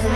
Of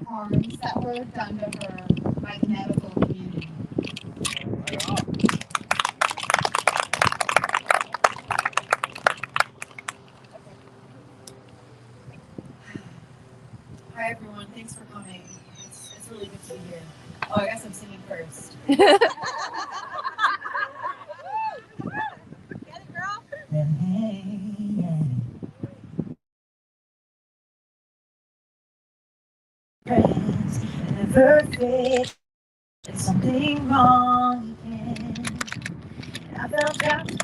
harms that were done to her by the medical community. Hi everyone, thanks for coming. It's really good to be here. Oh, I guess I'm singing first. Get it, girl? Never fit. There's something wrong again. I felt trapped.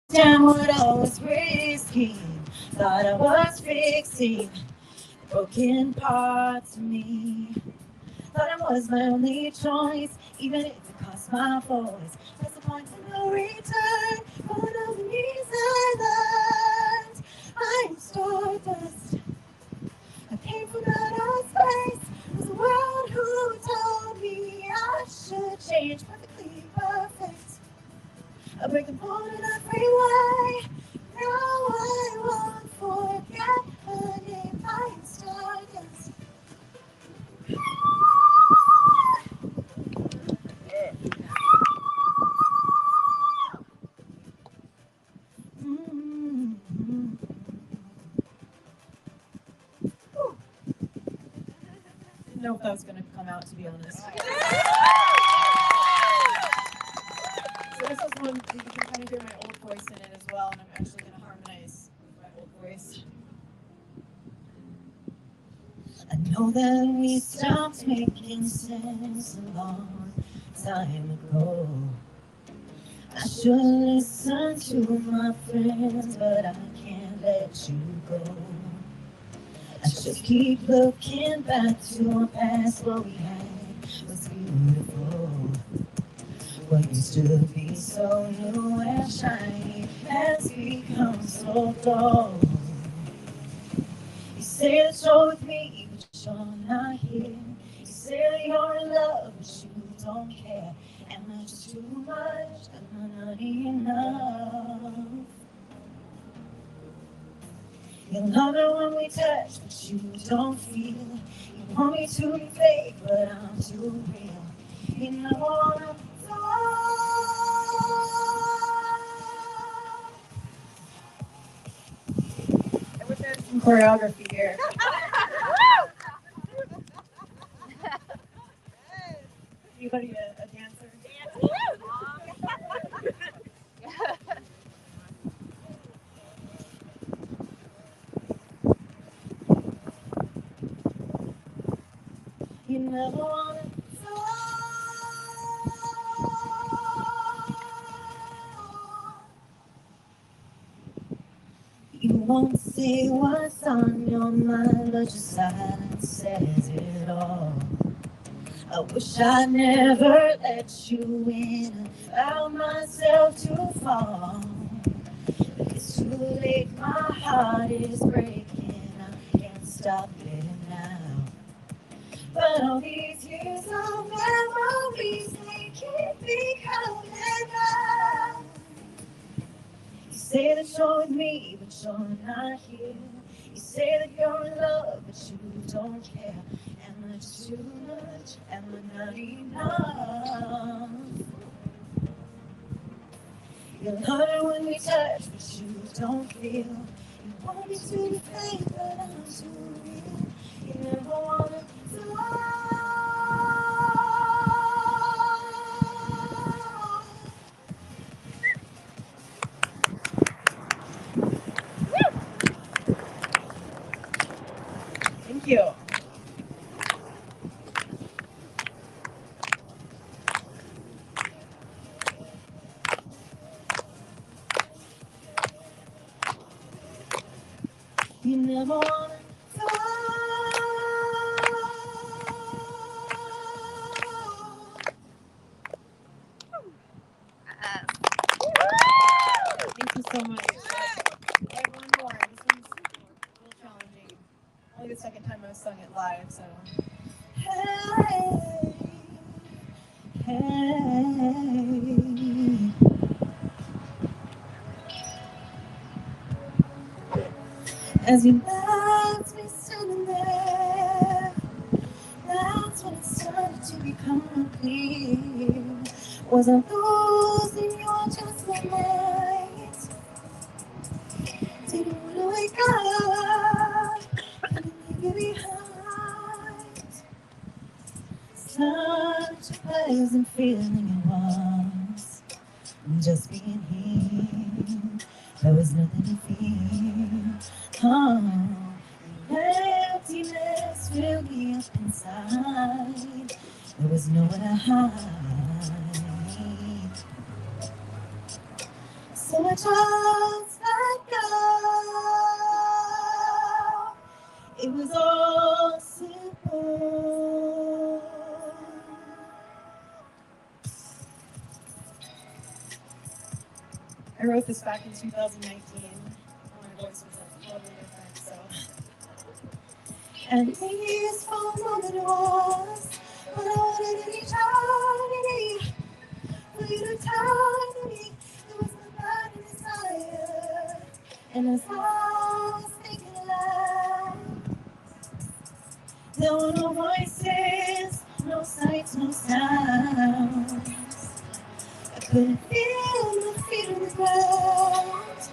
Damn what I was risking. Thought I was fixing broken parts of me. Thought it was my only choice, even if it cost my voice. That's the point of no return. One of the things I learned. I am stardust. I came from outer space. It was the world who told me I should change perfectly perfect. I break the mold in a freeway. Now I won't forget her name. I am stardust. Didn't know if that was going to come out, to be honest. So this is one that you can kind of hear my old voice in it as well, and I'm actually going to harmonize with my old voice. I know that we stopped making sense a long time ago. I should listen to my friends, but I can't let you go. I just keep looking back to our past. What we had was beautiful. What used to be so new and shiny has become so dull. You say that you're with me, but you're not here. You say that say you're in love, but you don't care. Am I just too much? Am I not enough? You love it when we touch, but you don't feel. You want me to be fake, but I'm too real. You never wanna I wish I had some choreography here. Anybody a dancer? You never wanna You won't say what's on your mind, but your silence says it all. I wish I never let you in, allowed myself to fall. But it's too late, my heart is breaking, I can't stop it now. But all these years of memories, they keep me coming back. You say that you're with me, but you're not here. You say that you're in love, but you don't care. Am I just too much? Am I not enough? You love it when we touch, but you don't feel. You want me to be fake, but I'm too real. You never wanna Thank you. You never wanna Thank you so much. I have one more. This one's a little challenging. Only the second time I've sung it live, so. Hey, hey. As you left me standing there, that's when it started to become clear. Was I losing you just one night? Didn't want to wake up and leave you behind. Such a pleasant feeling it was, just being here. There was nothing to fear. Oh, emptiness filled me up inside. There was nowhere to hide. So I just let go. It was all simple. I wrote this back in 2019. My voice was like totally different, so. And peaceful moment it was, but I wanted an eternity for you to turn to me. There was no burning desire, and as I was thinking aloud, there were no voices, no sights, no sounds. I couldn't feel my feet on the ground.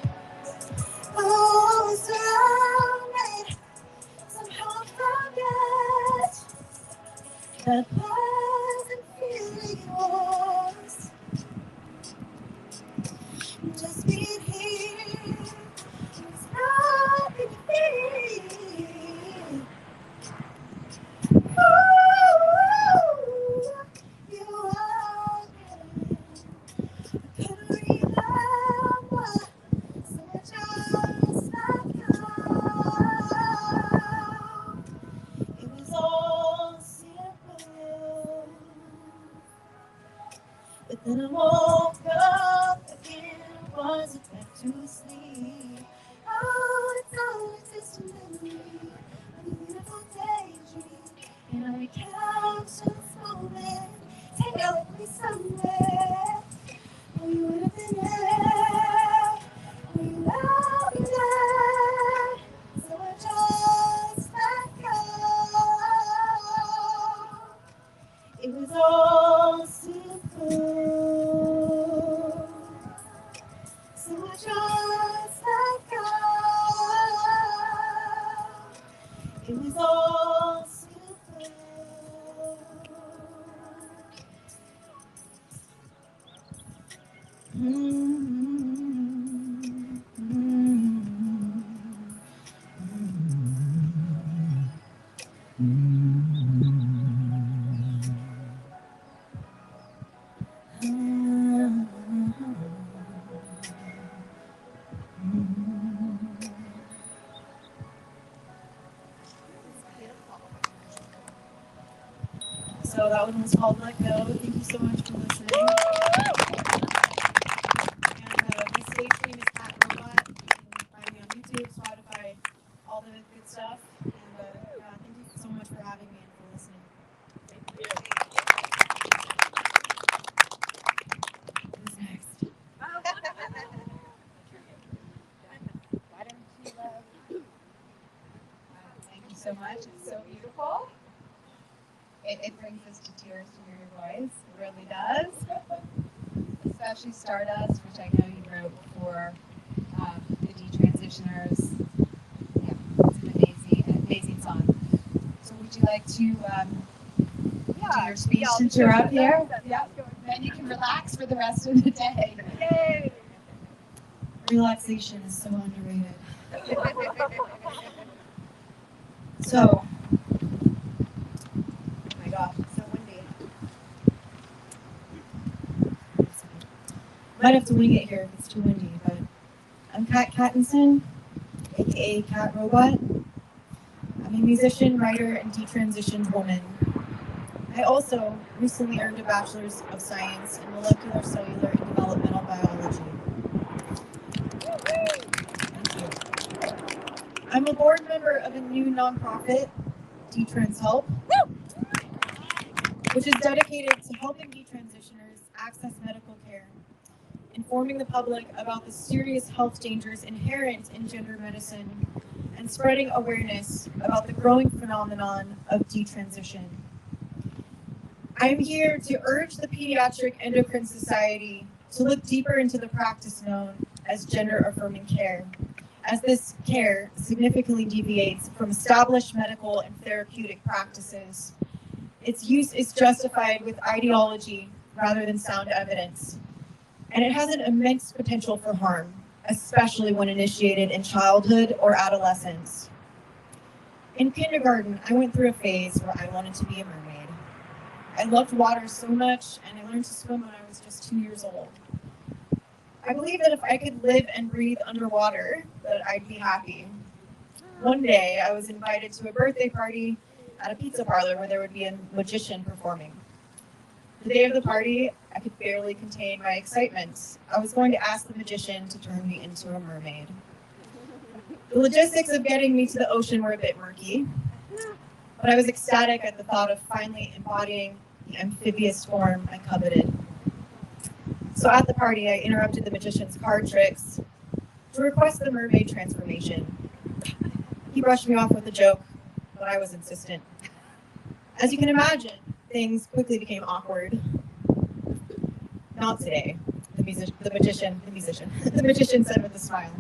Oh, I was surrounded. Somehow I forget that pleasant feeling it was. Just being here was nothing to feel. Ooh, you are good. I couldn't remember, so I just let go. It was all simple, but then I woke up again, wasn't back to sleep. Oh, it's all a distant memory of a beautiful daydream, and I recount telling me somewhere we would have been there. We love you there. So I just let go. It was all simple. So I just let go. It was all simple. So that one was called Let Go. Thank you so much for listening. And my stage name is Cat Robot. You can find me on YouTube, Spotify, all the good stuff. And yeah, thank you so much for having me and for listening. Thank you. Who's next? Why don't you thank you so much. It's so beautiful. It brings us to tears to hear your voice. It really does. Especially Stardust, which I know you wrote for the detransitioners. Yeah, it's an amazing song. So would you like to do your speech since you're up here? Yeah. Then you can relax for the rest of the day. Yay! Relaxation is so underrated. So, oh my gosh, it's so windy. Might have to wing it here if it's too windy, but I'm Kat Cattinson, aka Cat Robot. I'm a musician, writer, and detransitioned woman. I also recently earned a Bachelor's of Science in Molecular, Cellular, and Developmental Biology. Thank you. I'm a board member of a new nonprofit, Detrans Help, which is dedicated to helping detransitioners access medical care, informing the public about the serious health dangers inherent in gender medicine, and spreading awareness about the growing phenomenon of detransition. I'm here to urge the Pediatric Endocrine Society to look deeper into the practice known as gender-affirming care, as this care significantly deviates from established medical and therapeutic practices. Its use is justified with ideology rather than sound evidence, and it has an immense potential for harm, especially when initiated in childhood or adolescence. In kindergarten, I went through a phase where I wanted to be a mermaid. I loved water so much, and I learned to swim when I was just 2 years old. I believe that if I could live and breathe underwater, that I'd be happy. One day, I was invited to a birthday party at a pizza parlor where there would be a magician performing. The day of the party, I could barely contain my excitement. I was going to ask the magician to turn me into a mermaid. The logistics of getting me to the ocean were a bit murky, but I was ecstatic at the thought of finally embodying the amphibious form I coveted. So at the party, I interrupted the magician's card tricks to request the mermaid transformation. He brushed me off with a joke, but I was insistent. As you can imagine, things quickly became awkward. Not today, the magician said with a smile.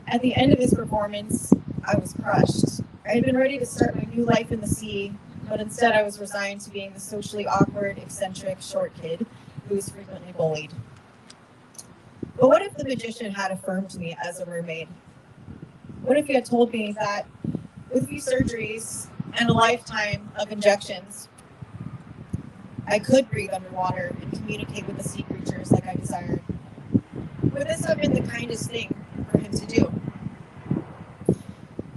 At the end of his performance, I was crushed. I had been ready to start my new life in the sea, but instead I was resigned to being the socially awkward, eccentric, short kid who was frequently bullied. But what if the magician had affirmed me as a mermaid? What if he had told me that with a few surgeries and a lifetime of injections, I could breathe underwater and communicate with the sea creatures like I desired? Would this have been the kindest thing for him to do?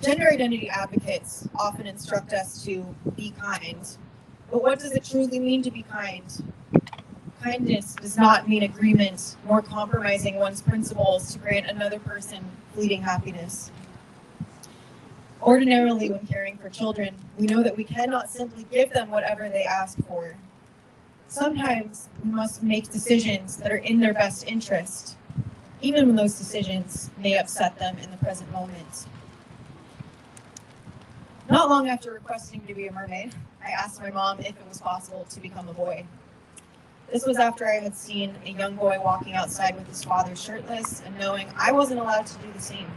Gender identity advocates often instruct us to be kind, but what does it truly mean to be kind? Kindness does not mean agreement nor compromising one's principles to grant another person fleeting happiness. Ordinarily, when caring for children, we know that we cannot simply give them whatever they ask for. Sometimes we must make decisions that are in their best interest, even when those decisions may upset them in the present moment. Not long after requesting to be a mermaid, I asked my mom if it was possible to become a boy. This was after I had seen a young boy walking outside with his father shirtless and knowing I wasn't allowed to do the same.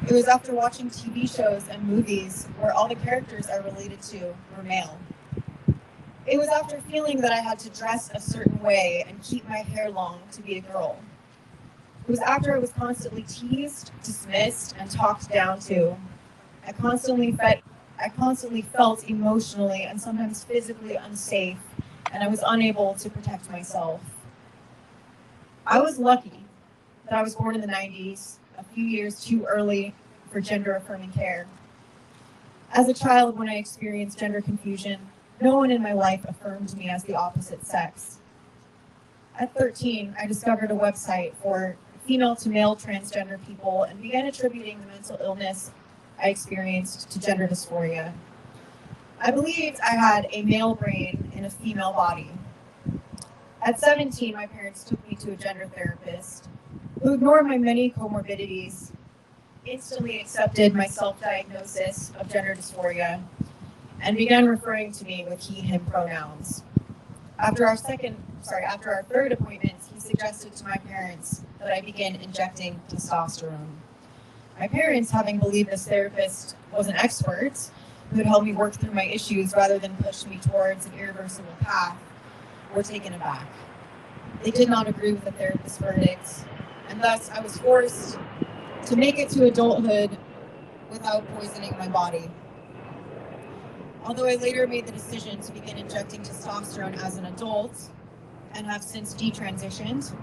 It was after watching TV shows and movies where all the characters I related to were male. It was after feeling that I had to dress a certain way and keep my hair long to be a girl. It was after I was constantly teased, dismissed, and talked down to. I constantly felt emotionally and sometimes physically unsafe, and I was unable to protect myself. I was lucky that I was born in the 90s, a few years too early for gender-affirming care. As a child, when I experienced gender confusion, no one in my life affirmed me as the opposite sex. At 13, I discovered a website for female-to-male transgender people and began attributing the mental illness I experienced to gender dysphoria. I believed I had a male brain in a female body. At 17, my parents took me to a gender therapist who ignored my many comorbidities, instantly accepted my self-diagnosis of gender dysphoria, and began referring to me with he, him pronouns. After our third appointment, he suggested to my parents that I begin injecting testosterone. My parents, having believed this therapist was an expert who would help me work through my issues rather than push me towards an irreversible path, were taken aback. They did not agree with the therapist's verdict, and thus I was forced to make it to adulthood without poisoning my body. Although I later made the decision to begin injecting testosterone as an adult and have since detransitioned,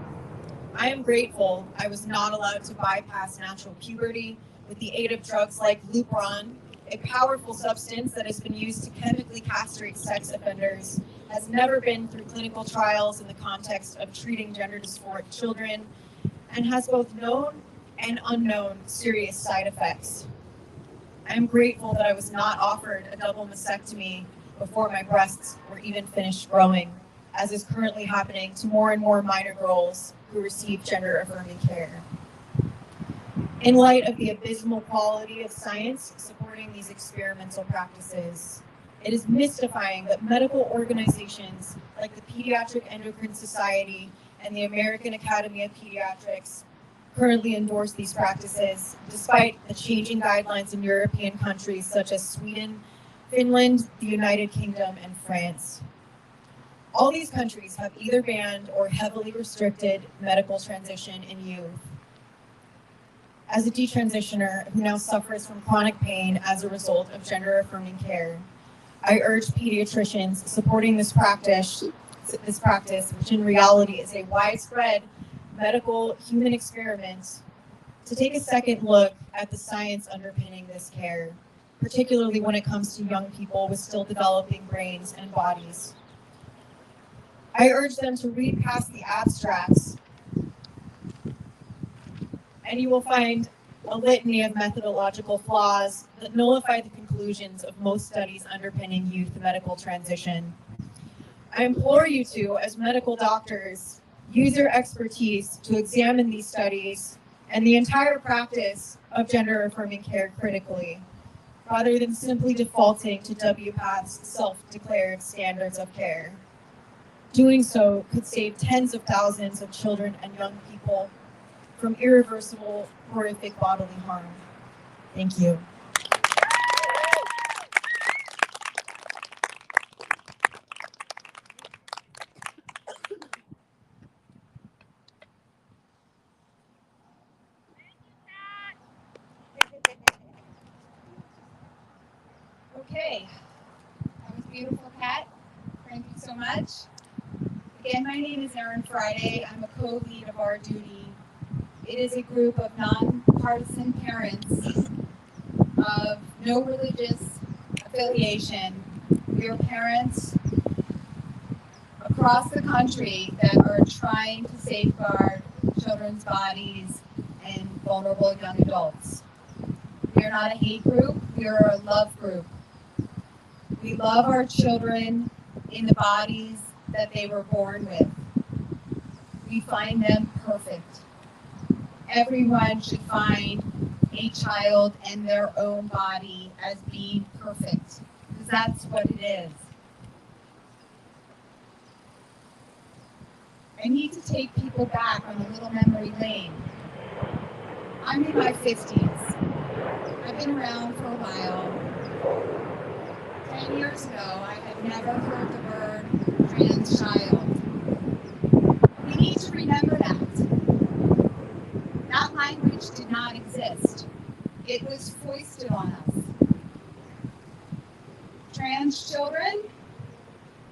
I am grateful I was not allowed to bypass natural puberty with the aid of drugs like Lupron, a powerful substance that has been used to chemically castrate sex offenders, has never been through clinical trials in the context of treating gender dysphoric children, and has both known and unknown serious side effects. I am grateful that I was not offered a double mastectomy before my breasts were even finished growing, as is currently happening to more and more minor girls who receive gender-affirming care. In light of the abysmal quality of science supporting these experimental practices, it is mystifying that medical organizations like the Pediatric Endocrine Society and the American Academy of Pediatrics currently endorse these practices, despite the changing guidelines in European countries such as Sweden, Finland, the United Kingdom, and France. All these countries have either banned or heavily restricted medical transition in youth. As a detransitioner who now suffers from chronic pain as a result of gender-affirming care, I urge pediatricians supporting this practice, which in reality is a widespread medical human experiment, to take a second look at the science underpinning this care, particularly when it comes to young people with still developing brains and bodies. I urge them to read past the abstracts, and you will find a litany of methodological flaws that nullify the conclusions of most studies underpinning youth medical transition. I implore you to, as medical doctors, use your expertise to examine these studies and the entire practice of gender-affirming care critically, rather than simply defaulting to WPATH's self-declared standards of care. Doing so could save tens of thousands of children and young people from irreversible, horrific bodily harm. Thank you. Okay, that was beautiful, Kat. Thank you so much. Again, my name is Erin Friday. I'm a co-lead of OurDuty. It is a group of nonpartisan parents of no religious affiliation. We are parents across the country that are trying to safeguard children's bodies and vulnerable young adults. We are not a hate group, we are a love group. We love our children in the bodies that they were born with. We find them perfect. Everyone should find a child and their own body as being perfect, because that's what it is. I need to take people back on a little memory lane. I'm in my 50s. I've been around for a while. 10 years ago, I had never heard the word trans child. We need to remember that. That language did not exist. It was foisted on us. Trans children,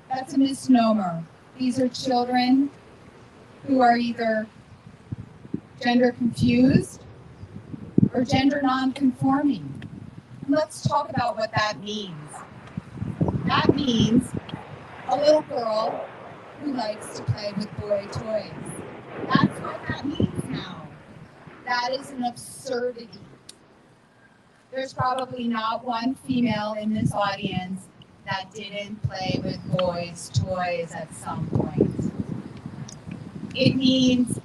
that's a misnomer. These are children who are either gender confused or gender non-conforming. And let's talk about what that means. That means a little girl who likes to play with boy toys. That's what that means now. That is an absurdity. There's probably not one female in this audience that didn't play with boys' toys at some point. It means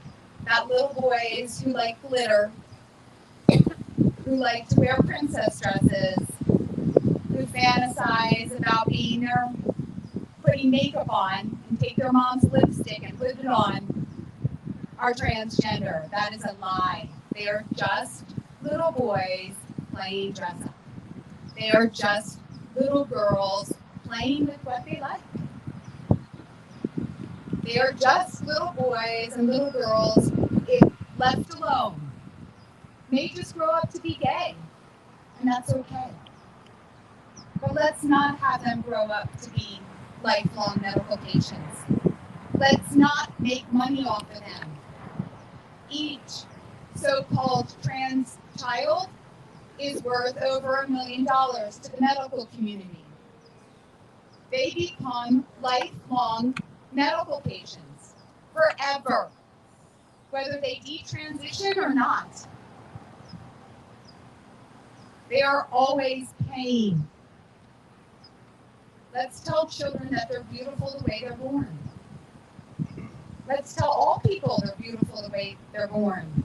that little boys who like glitter, who like to wear princess dresses, who fantasize about putting makeup on and take their mom's lipstick and put it on, are transgender. That is a lie. They are just little boys playing dress up. They are just little girls playing with what they like. They are just little boys and little girls, if left alone, may just grow up to be gay, and that's okay. But let's not have them grow up to be lifelong medical patients. Let's not make money off of them. Each so-called trans child is worth over $1 million to the medical community. They become lifelong medical patients forever, whether they detransition or not. They are always paying. Let's tell children that they're beautiful the way they're born. Let's tell all people they're beautiful the way they're born.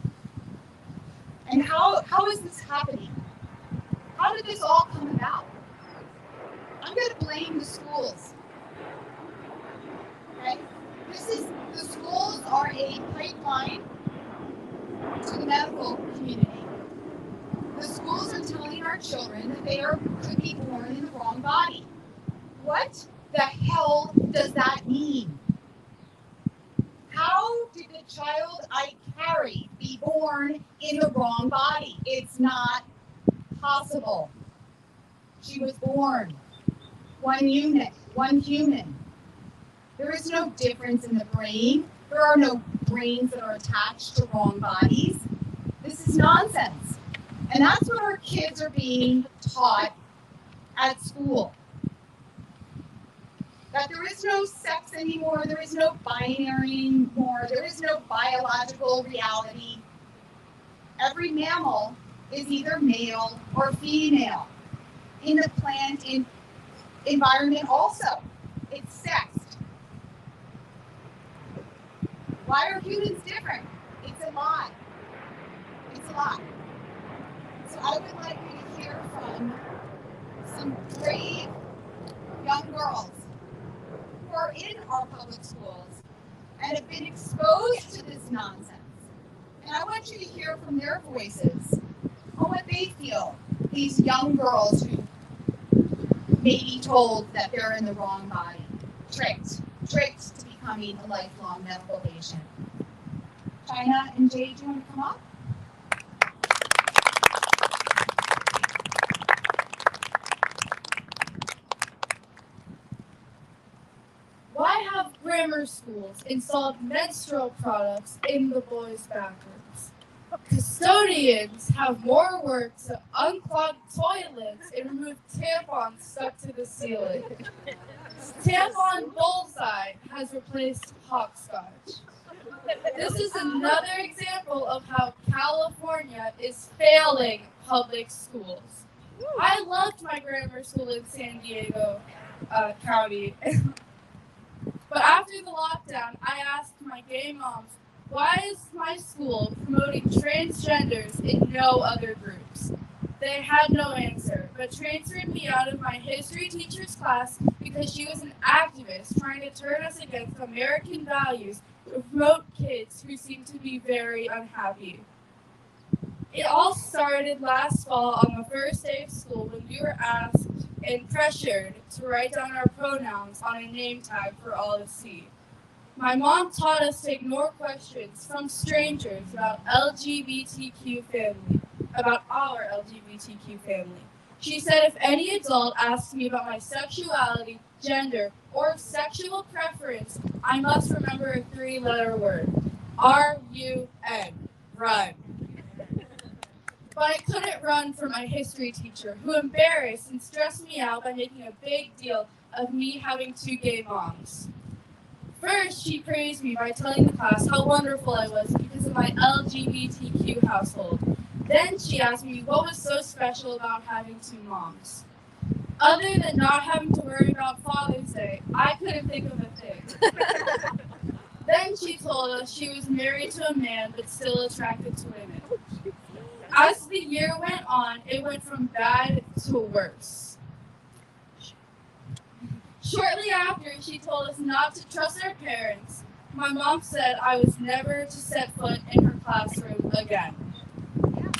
And how is this happening? How did this all come about? I'm going to blame the schools. Okay? The schools are a pipeline to the medical community. The schools are telling our children that they could be born in the wrong body. What the hell does that mean? How did the child I carry be born in the wrong body? It's not possible. She was born. One unit, one human. There is no difference in the brain. There are no brains that are attached to wrong bodies. This is nonsense. And that's what our kids are being taught at school. That there is no sex anymore, there is no binary anymore, there is no biological reality. Every mammal is either male or female. In the plant environment also, it's sexed. Why are humans different? It's a lie. It's a lie. So I would like you to hear from some brave young girls who are in our public schools and have been exposed to this nonsense. And I want you to hear from their voices on what they feel, these young girls who may be told that they're in the wrong body, tricked to becoming a lifelong medical patient. China and Jay, do you want to come up? Why have grammar schools installed menstrual products in the boys' bathrooms? Custodians have more work to unclog toilets and remove tampons stuck to the ceiling. Tampon bullseye has replaced hopscotch. This is another example of how California is failing public schools. I loved my grammar school in San Diego County. But after After the lockdown, I asked my gay moms, why is my school promoting transgenders in no other groups? They had no answer, but transferred me out of my history teacher's class because she was an activist trying to turn us against American values to promote kids who seemed to be very unhappy. It all started last fall on the first day of school when we were asked and pressured to write down our pronouns on a name tag for all to see. My mom taught us to ignore questions from strangers about our LGBTQ family. She said if any adult asked me about my sexuality, gender, or sexual preference, I must remember a 3-letter word. R-U-N. Run. But I couldn't run from my history teacher, who embarrassed and stressed me out by making a big deal of me having 2 gay moms. First, she praised me by telling the class how wonderful I was because of my LGBTQ household. Then she asked me what was so special about having 2 moms. Other than not having to worry about Father's Day, I couldn't think of a thing. Then she told us she was married to a man but still attracted to women. As the year went on, it went from bad to worse. Shortly after, she told us not to trust our parents. My mom said I was never to set foot in her classroom again.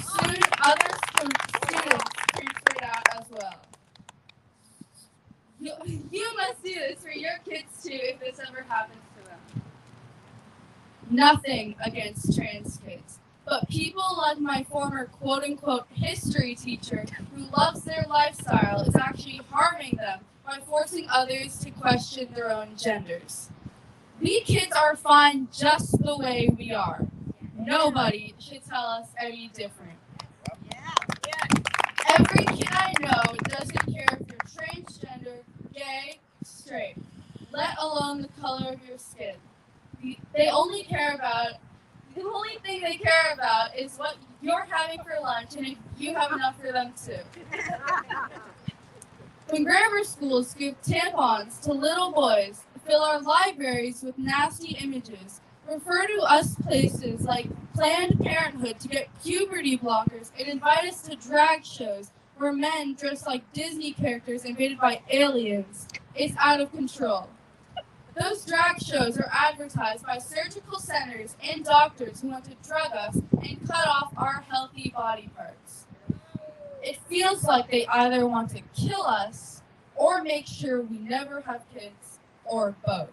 Soon, other students transferred out as well. You must do this for your kids too if this ever happens to them. Nothing against trans kids. But people like my former quote-unquote history teacher who loves their lifestyle is actually harming them by forcing others to question their own genders. We kids are fine just the way we are. Nobody should tell us any different. Every kid I know doesn't care if you're transgender, gay, straight, let alone the color of your skin. The only thing they care about is what you're having for lunch and if you have enough for them too. When grammar schools give tampons to little boys, fill our libraries with nasty images, refer to us places like Planned Parenthood to get puberty blockers, and invite us to drag shows where men dressed like Disney characters invaded by aliens, it's out of control. Those drag shows are advertised by surgical centers and doctors who want to drug us and cut off our healthy body parts. It feels like they either want to kill us or make sure we never have kids, or both.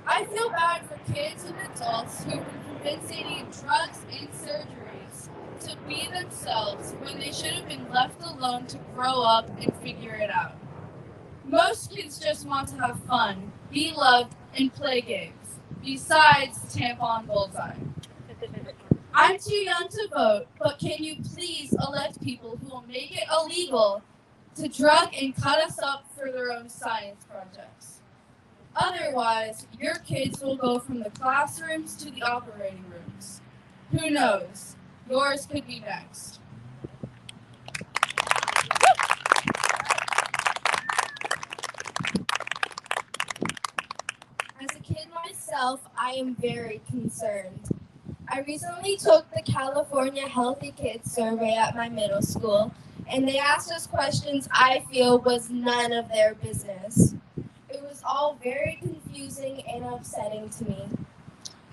I feel bad for kids and adults who've been convinced they need drugs and surgeries to be themselves when they should have been left alone to grow up and figure it out. Most kids just want to have fun, be loved, and play games, besides tampon bullseye. I'm too young to vote, but can you please elect people who will make it illegal to drug and cut us up for their own science projects? Otherwise, your kids will go from the classrooms to the operating rooms. Who knows? Yours could be next. As a kid myself, I am very concerned. I recently took the California Healthy Kids survey at my middle school, and they asked us questions I feel was none of their business. It was all very confusing and upsetting to me.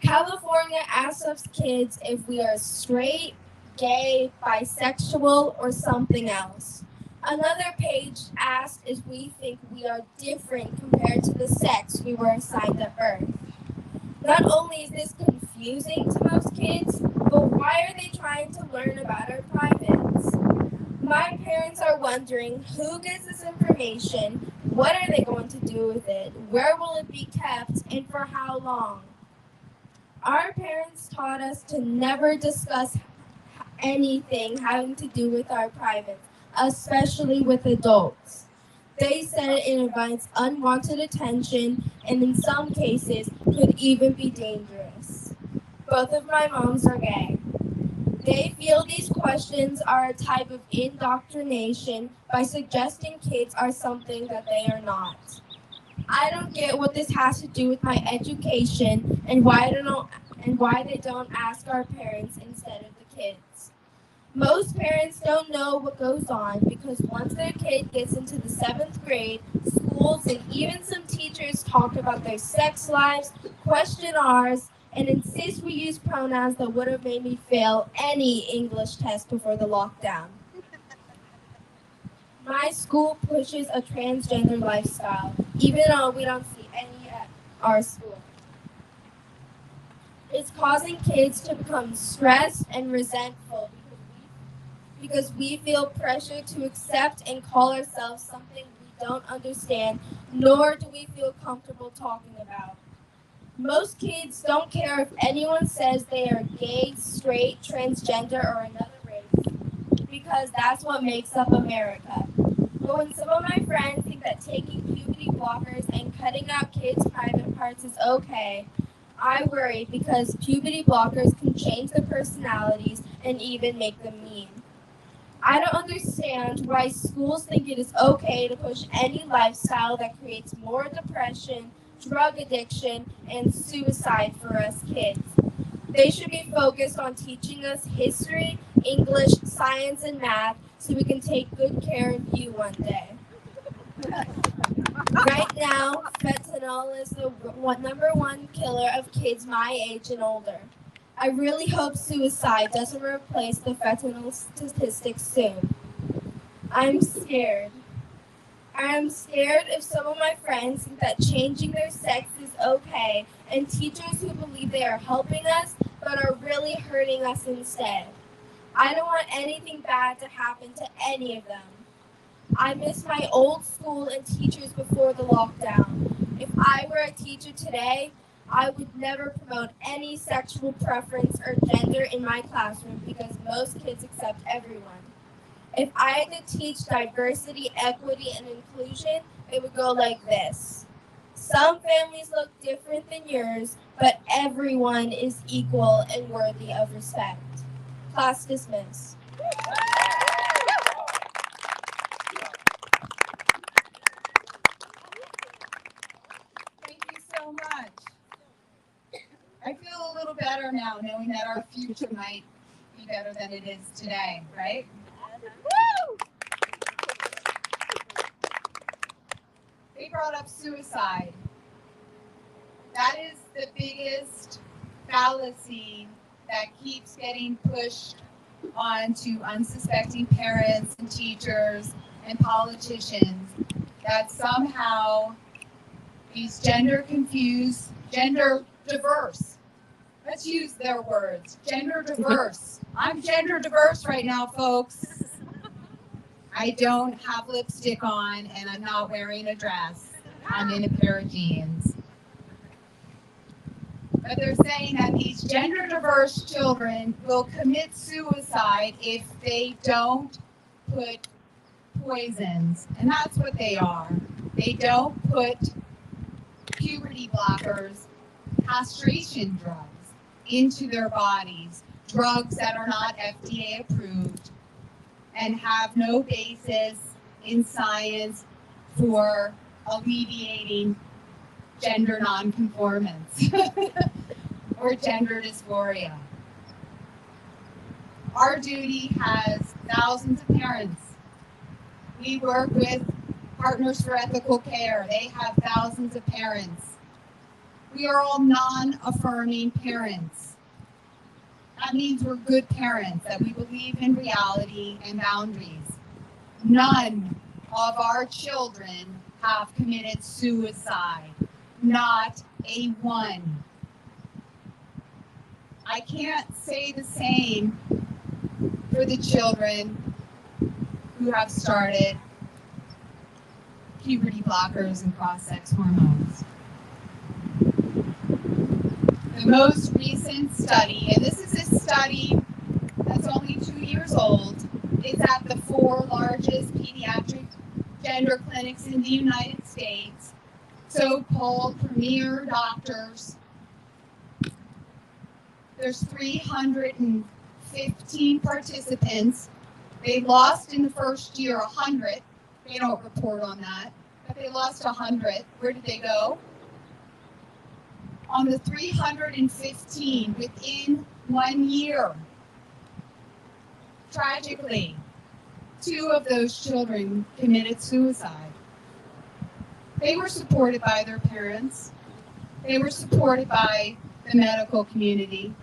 California asks us kids if we are straight, gay, bisexual, or something else. Another page asked if we think we are different compared to the sex we were assigned at birth. Not only is this confusing to most kids, but why are they trying to learn about our privates? My parents are wondering who gets this information, what are they going to do with it, where will it be kept, and for how long? Our parents taught us to never discuss anything having to do with our privates, especially with adults. They said it invites unwanted attention and in some cases could even be dangerous. Both of my moms are gay. They feel these questions are a type of indoctrination by suggesting kids are something that they are not. I don't get what this has to do with my education and why they don't ask our parents instead of the kids. Most parents don't know what goes on because once their kid gets into the 7th grade, schools and even some teachers talk about their sex lives, question ours, and insist we use pronouns that would have made me fail any English test before the lockdown. My school pushes a transgender lifestyle, even though we don't see any at our school. It's causing kids to become stressed and resentful because we feel pressure to accept and call ourselves something we don't understand, nor do we feel comfortable talking about. Most kids don't care if anyone says they are gay, straight, transgender, or another race, because that's what makes up America. But when some of my friends think that taking puberty blockers and cutting out kids' private parts is okay, I worry because puberty blockers can change their personalities and even make them mean. I don't understand why schools think it is okay to push any lifestyle that creates more depression, drug addiction, and suicide for us kids. They should be focused on teaching us history, English, science, and math so we can take good care of you one day. Right now, fentanyl is the number one killer of kids my age and older. I really hope suicide doesn't replace the fentanyl statistics soon. I'm scared. I am scared if some of my friends think that changing their sex is okay, and teachers who believe they are helping us but are really hurting us instead. I don't want anything bad to happen to any of them. I miss my old school and teachers before the lockdown. If I were a teacher today, I would never promote any sexual preference or gender in my classroom because most kids accept everyone. If I had to teach diversity, equity, and inclusion, it would go like this. Some families look different than yours, but everyone is equal and worthy of respect. Class dismissed. Thank you so much. I feel a little better now knowing that our future might be better than it is today, right? Woo! They brought up suicide. That is the biggest fallacy that keeps getting pushed onto unsuspecting parents and teachers and politicians, that somehow these gender confused, gender diverse, let's use their words, gender diverse. I'm gender diverse right now, folks. I don't have lipstick on and I'm not wearing a dress. I'm in a pair of jeans. But they're saying that these gender diverse children will commit suicide if they don't put poisons. And that's what they are. They don't put puberty blockers, castration drugs into their bodies, drugs that are not FDA approved and have no basis in science for alleviating gender nonconformance or gender dysphoria. Our Duty has thousands of parents. We work with Partners for Ethical Care. They have thousands of parents. We are all non-affirming parents. That means we're good parents, that we believe in reality and boundaries. None of our children have committed suicide. Not a one. I can't say the same for the children who have started puberty blockers and cross-sex hormones. The most recent study, and this is a study that's only 2 years old, is at the 4 largest pediatric gender clinics in the United States, so-called premier doctors. There's 315 participants. They lost in the first year 100. They don't report on that, but They lost 100. Where did they go? On the 315 within 1 year. Tragically, 2 of those children committed suicide. They were supported by their parents. They were supported by the medical community.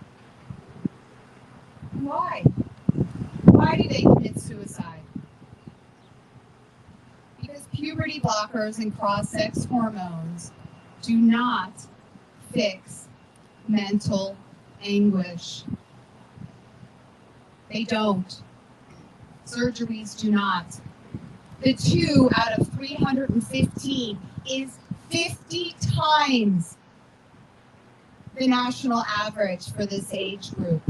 Why? Why do they commit suicide? Because puberty blockers and cross-sex hormones do not fix mental anguish. They don't. Surgeries do not. The 2 out of 315 is 50 times the national average for this age group.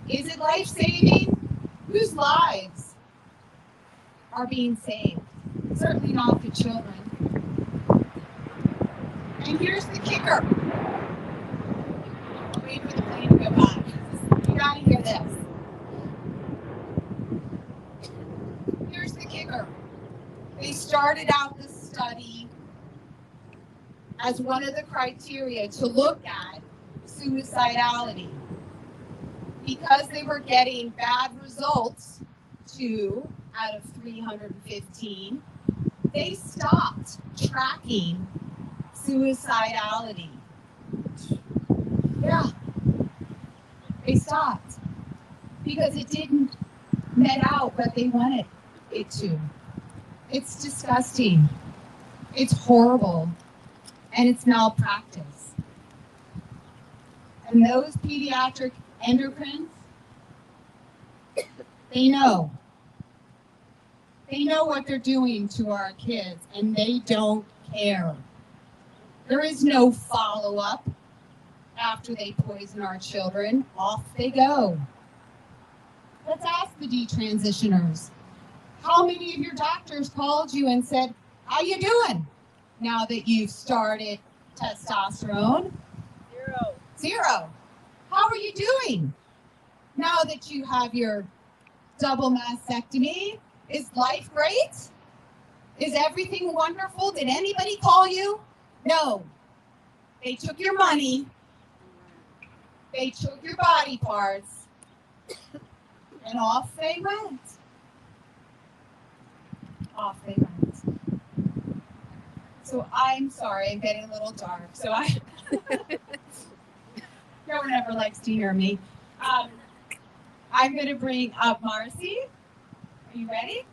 Is it life-saving? Whose lives are being saved? Certainly not the children. And here's the kicker. Wait for the plane to go by. You gotta hear this. Here's the kicker. They started out the study as one of the criteria to look at suicidality. Because they were getting bad results, 2 out of 315, they stopped tracking suicidality. Yeah, they stopped because it didn't net out what they wanted it to. It's disgusting. It's horrible. And it's malpractice. And those pediatric endocrines, they know. They know what they're doing to our kids, and they don't care. There is no follow-up after they poison our children. Off they go. Let's ask the detransitioners. How many of your doctors called you and said, how you doing now that you've started testosterone? 0. How are you doing now that you have your double mastectomy? Is life great? Is everything wonderful? Did anybody call you? No. They took your money. They took your body parts. And off they went. Off they went. So I'm sorry, I'm getting a little dark. So no one ever likes to hear me. I'm going to bring up Marcy. Are you ready?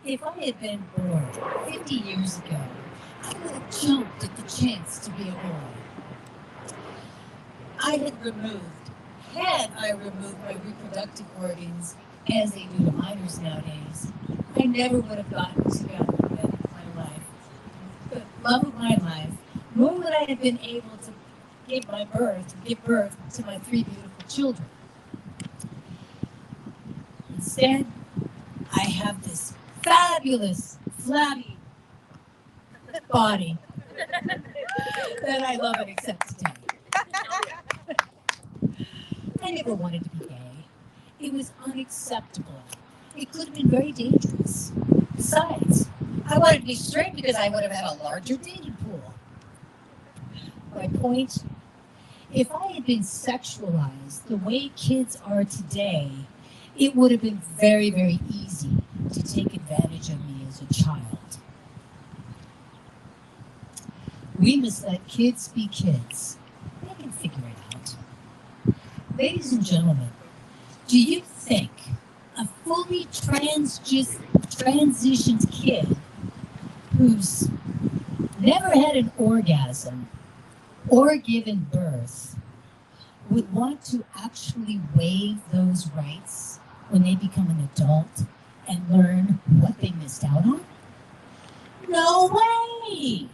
If I had been born 50 years ago, I would have jumped at the chance to be a boy. Had I removed my reproductive organs, as they do to minors nowadays, I never would have gotten together with my life, the love of my life, nor would I have been able to give birth to my 3 beautiful children. Instead, I have this fabulous, flabby body that I love and accept today. I never wanted to be gay. It was unacceptable. It could have been very dangerous. Besides, I wanted to be straight because I would have had a larger dating pool. My point, if I had been sexualized the way kids are today, it would have been very, very easy to take advantage of me as a child. We must let kids be kids. They can figure it out. Ladies and gentlemen, do you think a fully transitioned kid who's never had an orgasm or given birth would want to actually waive those rights when they become an adult and learn what they missed out on? No way!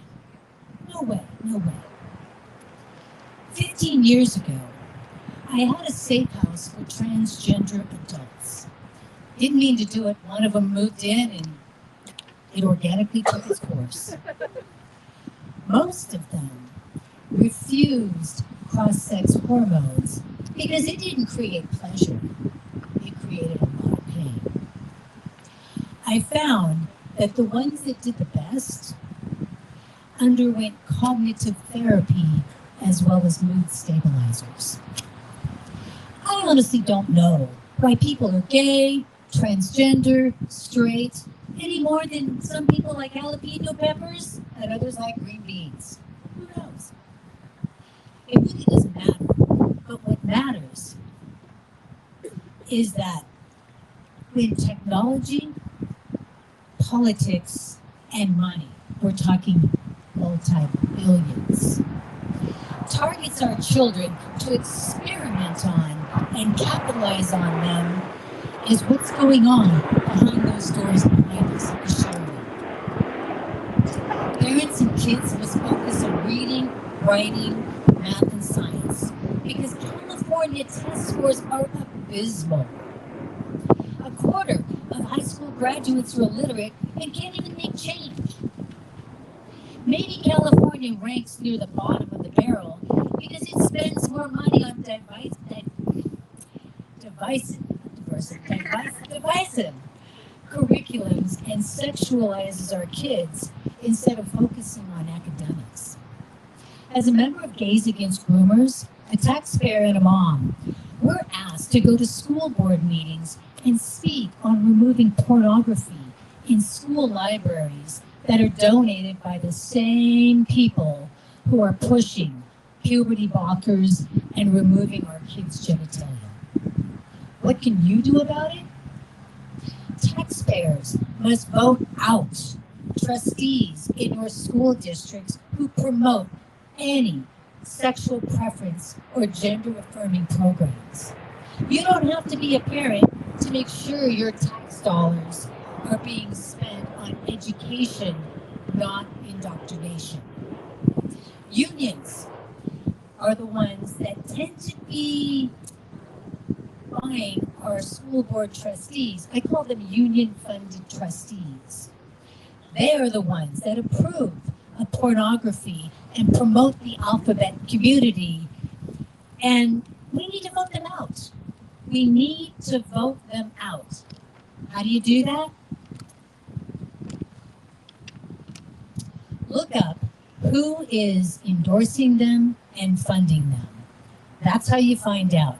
No way, no way. 15 years ago, I had a safe house for transgender adults. Didn't mean to do it. One of them moved in and it organically took its course. Most of them refused cross-sex hormones because it didn't create pleasure. It created a lot of pain. I found that the ones that did the best underwent cognitive therapy as well as mood stabilizers. I honestly don't know why people are gay, transgender, straight, any more than some people like jalapeno peppers and others like green beans. Who knows? It really doesn't matter. But what matters is that when technology, politics, and money, we're talking multi-billions, targets our children to experiment on and capitalize on them, is what's going on behind those doors behind us at the show. Parents and kids must focus on reading, writing, math, and science because California test scores are abysmal. A quarter of high school graduates are illiterate and can't even make change. Maybe California ranks near the bottom of the barrel because it spends more money on divisive curriculums and sexualizes our kids instead of focusing on academics. As a member of Gays Against Groomers, a taxpayer and a mom, we're asked to go to school board meetings and speak on removing pornography in school libraries that are donated by the same people who are pushing puberty blockers and removing our kids' genitalia. What can you do about it? Taxpayers must vote out trustees in your school districts who promote any sexual preference or gender-affirming programs. You don't have to be a parent to make sure your tax dollars are being spent on education, not indoctrination. Unions are the ones that tend to be buying our school board trustees. I call them union-funded trustees. They are the ones that approve of pornography and promote the alphabet community. And we need to vote them out. We need to vote them out. How do you do that? Look up who is endorsing them and funding them. That's how you find out.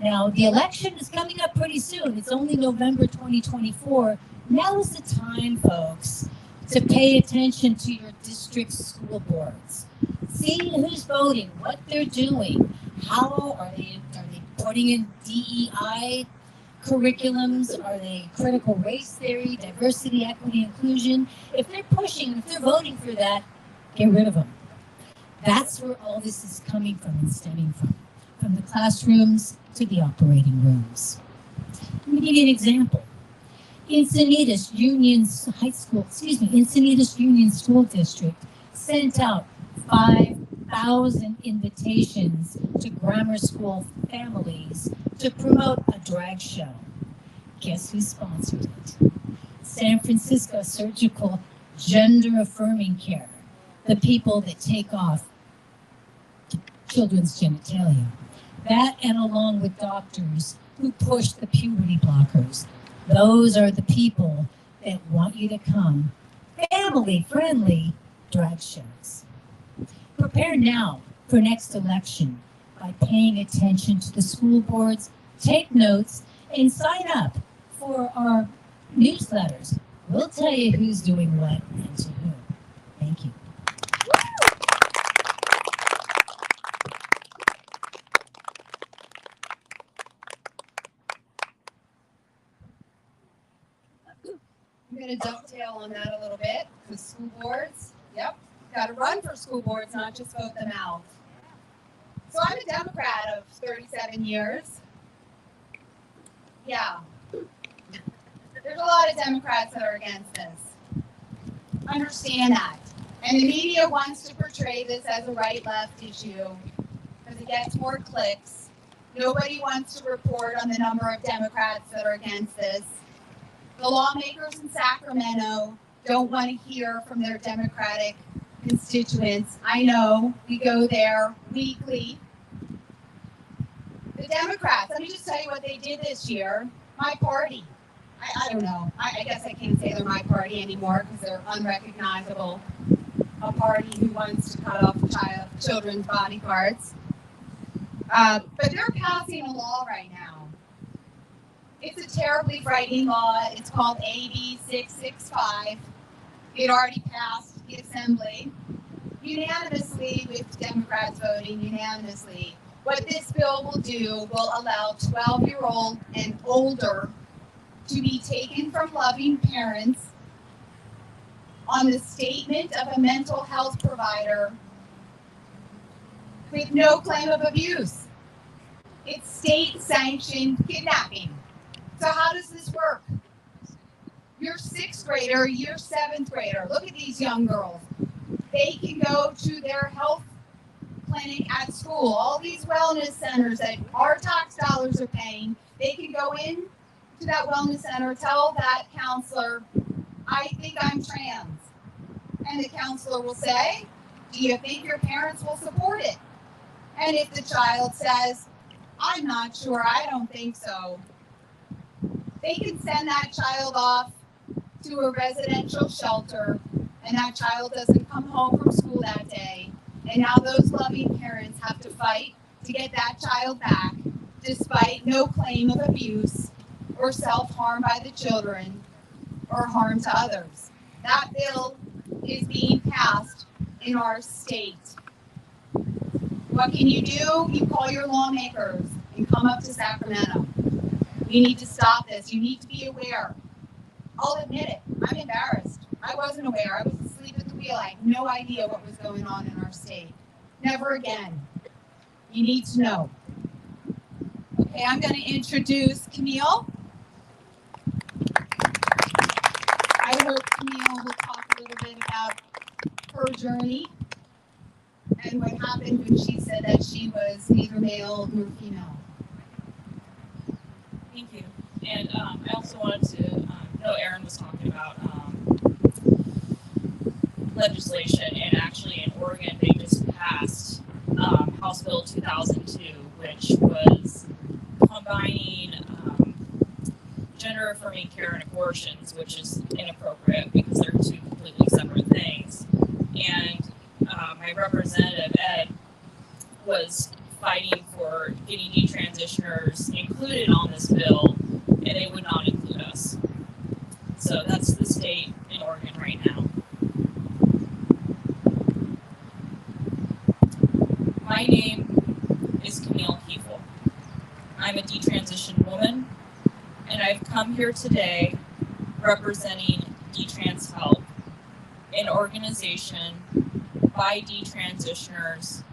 Now, the election is coming up pretty soon. It's only November 2024. Now is the time, folks, to pay attention to your district school boards. See who's voting, what they're doing, how are they putting in DEI curriculums? Are they critical race theory, diversity, equity, inclusion? If they're pushing, if they're voting for that, get rid of them. That's where all this is coming from and stemming from the classrooms to the operating rooms. Let me give you an example. Encinitas Union School District sent out 5,000 invitations to grammar school families to promote a drag show. Guess who sponsored it? San Francisco Surgical Gender Affirming Care, the people that take off children's genitalia. That, and along with doctors who push the puberty blockers. Those are the people that want you to come. Family-friendly drag shows. Prepare now for next election by paying attention to the school boards, take notes, and sign up for our newsletters. We'll tell you who's doing what and to whom. Thank you. I'm going to dovetail on that a little bit with school boards. Yep, got to run for school boards, not just vote them out. So I'm a Democrat of 37 years. Yeah. There's a lot of Democrats that are against this. Understand that. And the media wants to portray this as a right-left issue because it gets more clicks. Nobody wants to report on the number of Democrats that are against this. The lawmakers in Sacramento don't want to hear from their Democratic constituents. I know, we go there weekly The Democrats, let me just tell you what they did this year. My party. I don't know. I guess I can't say they're my party anymore because they're unrecognizable. A party who wants to cut off children's body parts. But they're passing a law right now. It's a terribly frightening law. It's called AB 665. It already passed the Assembly unanimously, with Democrats voting unanimously. What this bill will do will allow 12-year-old and older to be taken from loving parents on the statement of a mental health provider with no claim of abuse. It's state-sanctioned kidnapping. So how does this work? Your 6th grader, your 7th grader, look at these young girls. They can go to their health clinic at school, all these wellness centers that our tax dollars are paying. They can go in to that wellness center, tell that counselor, I think I'm trans. And the counselor will say, do you think your parents will support it? And if the child says, I'm not sure, I don't think so, they can send that child off to a residential shelter, and that child doesn't come home from school that day. And now those loving parents have to fight to get that child back, despite no claim of abuse or self-harm by the children or harm to others. That bill is being passed in our state. What can you do? You call your lawmakers and come up to Sacramento. We need to stop this. You need to be aware. I'll admit it. I'm embarrassed. I wasn't aware. I was asleep at the wheel. I had no idea what was going on in our state. Never again. You need to know. Okay, I'm going to introduce Camille. I hope Camille will talk a little bit about her journey and what happened when she said that she was neither male nor female. Thank you. And I also wanted to know Erin was talking about legislation, and actually in Oregon they just passed House Bill 2002, which was combining gender-affirming care and abortions, which is inappropriate because they're two completely separate things. And my representative, Ed, was fighting for getting detransitioners included on this bill, and they would not include us. So that's the state in Oregon right now. My name is Camille Kiefel. I'm a detransitioned woman, and I've come here today representing Detrans Help, an organization by detransitioners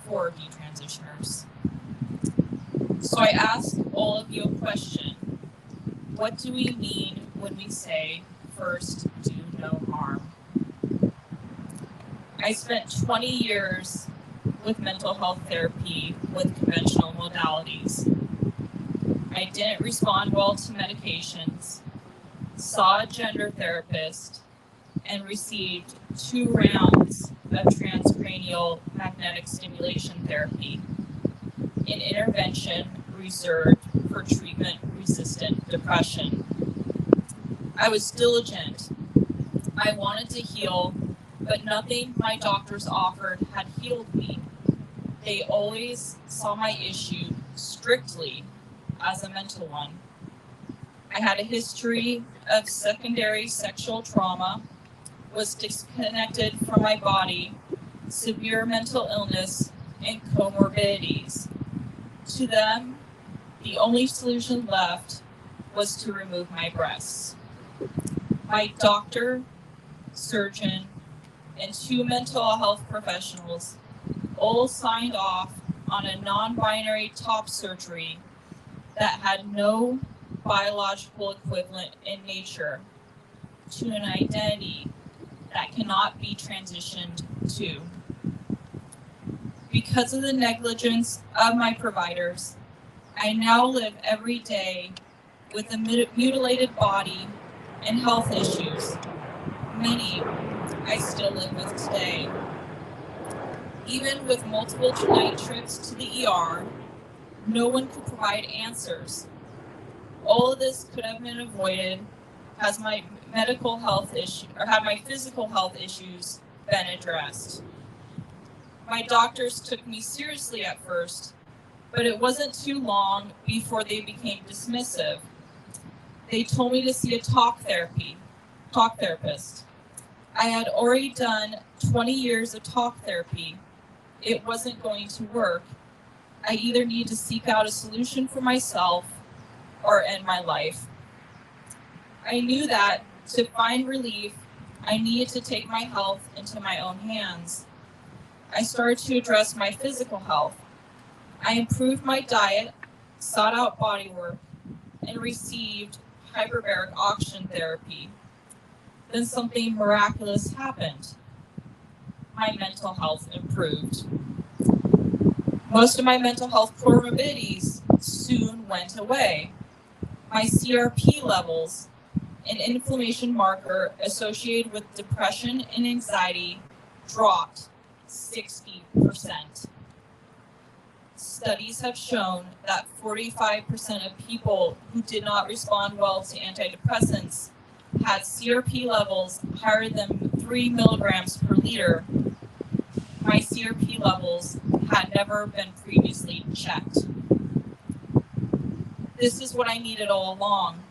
for detransitioners. So I ask all of you a question. What do we mean when we say first do no harm? I spent 20 years with mental health therapy with conventional modalities. I didn't respond well to medications, saw a gender therapist, and received 2 rounds of transcranial magnetic stimulation therapy, an intervention reserved for treatment-resistant depression. I was diligent. I wanted to heal, but nothing my doctors offered had healed me. They always saw my issue strictly as a mental one. I had a history of secondary sexual trauma, was disconnected from my body, severe mental illness, and comorbidities. To them, the only solution left was to remove my breasts. My doctor, surgeon, and 2 mental health professionals all signed off on a non-binary top surgery that had no biological equivalent in nature to an identity that cannot be transitioned to. Because of the negligence of my providers, I now live every day with a mutilated body and health issues. Many I still live with today. Even with multiple night trips to the ER, No one could provide answers. All of this could have been avoided had my physical health issues been addressed. My doctors took me seriously at first, but it wasn't too long before they became dismissive. They told me to see a talk therapist. I had already done 20 years of talk therapy. It wasn't going to work. I either need to seek out a solution for myself or end my life. I knew that to find relief, I needed to take my health into my own hands. I started to address my physical health. I improved my diet, sought out body work, and received hyperbaric oxygen therapy. Then something miraculous happened. My mental health improved. Most of my mental health comorbidities soon went away. My CRP levels, an inflammation marker associated with depression and anxiety, dropped 60%. Studies have shown that 45% of people who did not respond well to antidepressants had CRP levels higher than 3 milligrams per liter. My CRP levels had never been previously checked. This is what I needed all along.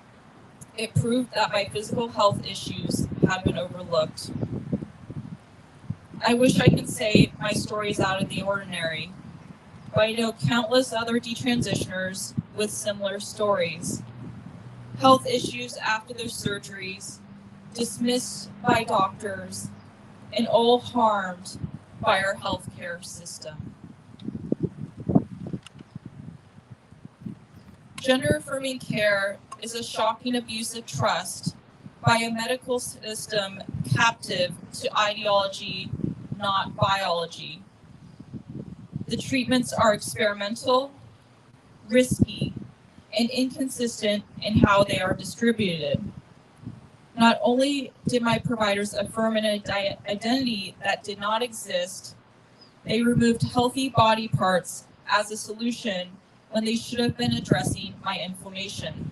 It proved that my physical health issues had been overlooked. I wish I could say my story is out of the ordinary, but I know countless other detransitioners with similar stories. Health issues after their surgeries, dismissed by doctors, and all harmed by our healthcare system. Gender-affirming care is a shocking abuse of trust by a medical system captive to ideology, not biology. The treatments are experimental, risky, and inconsistent in how they are distributed. Not only did my providers affirm an identity that did not exist, they removed healthy body parts as a solution when they should have been addressing my inflammation.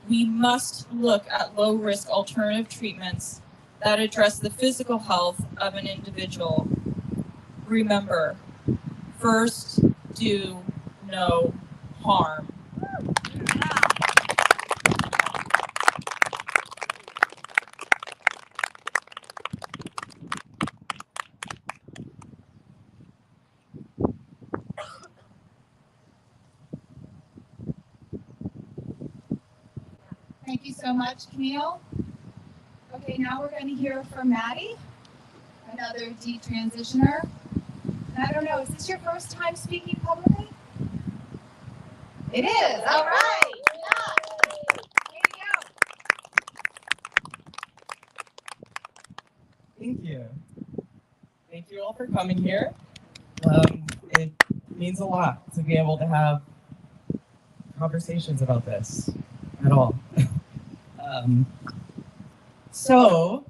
We must look at low-risk alternative treatments that address the physical health of an individual. Remember, first, do no harm. Thank you so much, Camille. Okay, now we're going to hear from Maddie, another detransitioner. And I don't know, is this your first time speaking publicly? It is. All right. Yeah. Way to go. Thank you. Thank you all for coming here. It means a lot to be able to have conversations about this at all. So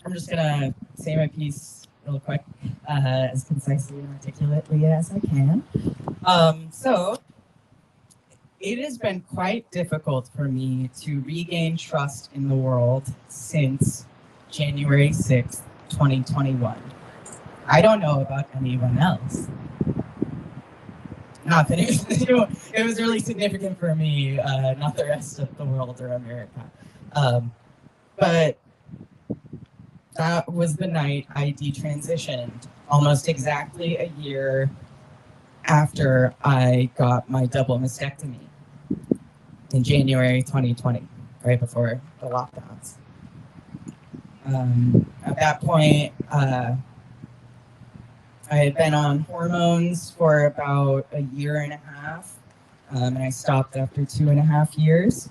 I'm just gonna say my piece real quick, as concisely and articulately as I can. So it has been quite difficult for me to regain trust in the world since January 6th, 2021. I don't know about anyone else. Not that it was really significant for me, not the rest of the world or America. But that was the night I detransitioned, almost exactly a year after I got my double mastectomy in January 2020, right before the lockdowns. At that point, I had been on hormones for about a year and a half, and I stopped after 2.5 years.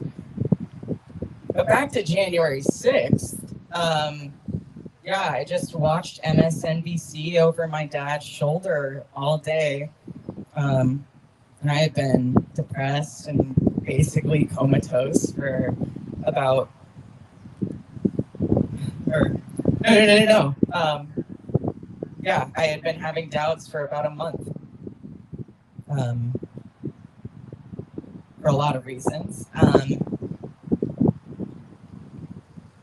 But back to January 6th, I just watched MSNBC over my dad's shoulder all day. And I had been depressed and basically comatose for about, I had been having doubts for about a month. for a lot of reasons.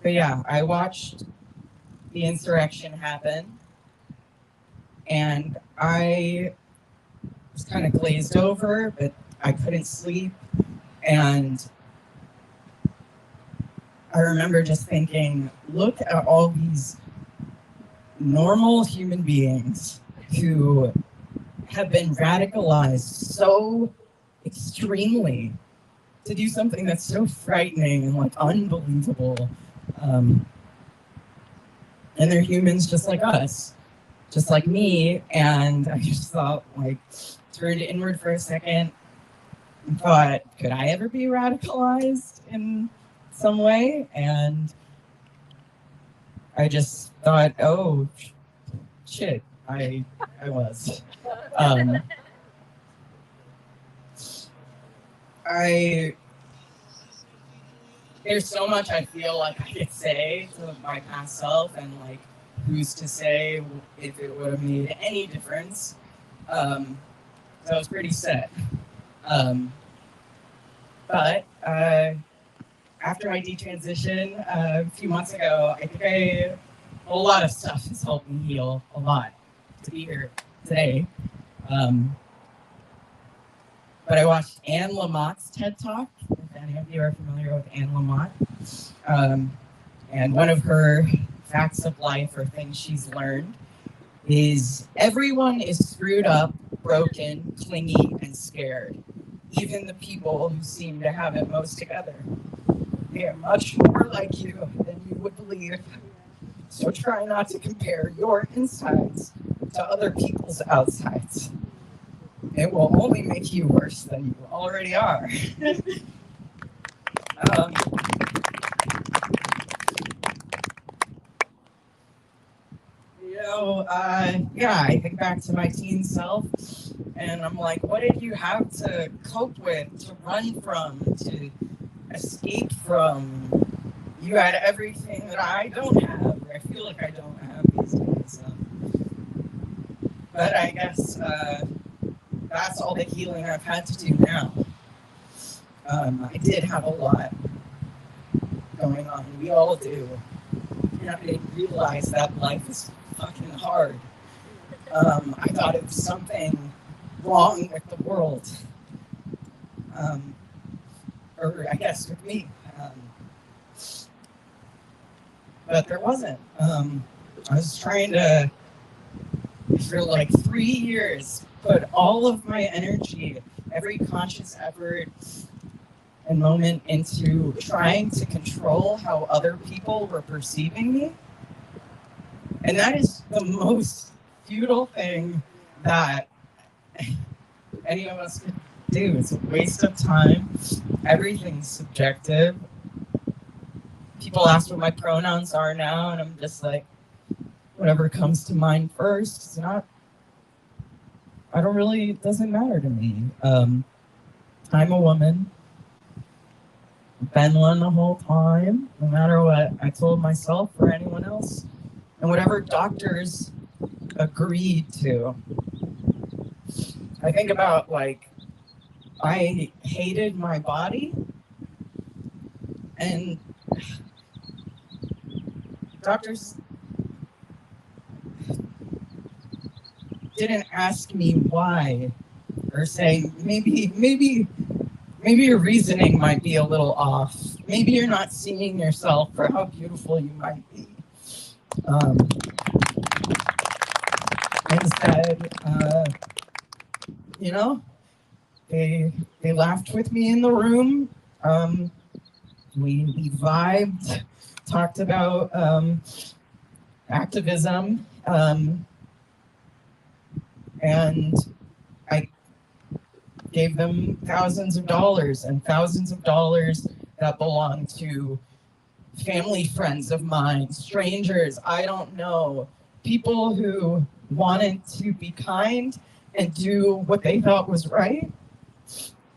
But yeah, I watched the insurrection happen, and I was kind of glazed over, but I couldn't sleep. And I remember just thinking, look at all these normal human beings who have been radicalized so extremely to do something that's so frightening and like unbelievable. And they're humans just like us, just like me. And I just thought, like, turned inward for a second and thought, could I ever be radicalized in some way? And I just thought, oh, shit, I was. There's so much I feel like I could say to my past self, and like, who's to say if it would have made any difference. So I was pretty set. But after I detransitioned a few months ago, I think a whole lot of stuff has helped me heal a lot to be here today. But I watched Anne Lamott's TED Talk, if any of you are familiar with Anne Lamott. And one of her facts of life, or things she's learned, is everyone is screwed up, broken, clingy, and scared. Even the people who seem to have it most together. They are much more like you than you would believe. So try not to compare your insides to other people's outsides. It will only make you worse than you already are. Yeah, I think back to my teen self, and I'm like, what did you have to cope with, to run from, to escape from? You had everything that I don't have, or I feel like I don't have these days. But I guess that's all the healing I've had to do now. I did have a lot going on. We all do. And I didn't realize that life is fucking hard. I thought it was something wrong with the world. Or I guess with me. But there wasn't. I was trying to, for like 3 years, put all of my energy, every conscious effort and moment into trying to control how other people were perceiving me. And that is the most futile thing that any of us could do. It's a waste of time. Everything's subjective. People ask what my pronouns are now, and I'm just like, whatever comes to mind first. It's not, I don't really, it doesn't matter to me. I'm a woman. I've been one the whole time, no matter what I told myself or anyone else, and whatever doctors agreed to. I think about, like, I hated my body, and doctors didn't ask me why, or say, maybe your reasoning might be a little off. Maybe you're not seeing yourself for how beautiful you might be. Instead, they laughed with me in the room. We vibed, talked about activism, and I gave them thousands of dollars that belonged to family friends of mine, strangers I don't know, people who wanted to be kind and do what they thought was right.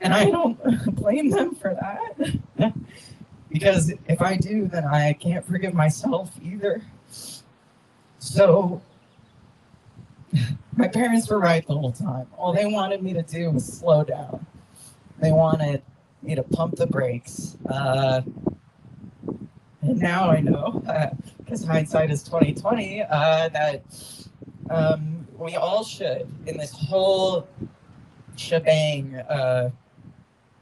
And I don't blame them for that. Because if I do, then I can't forgive myself either. So My parents were right the whole time. All they wanted me to do was slow down. They wanted me to pump the brakes. And now I know, because hindsight is 2020, that we all should, in this whole shebang,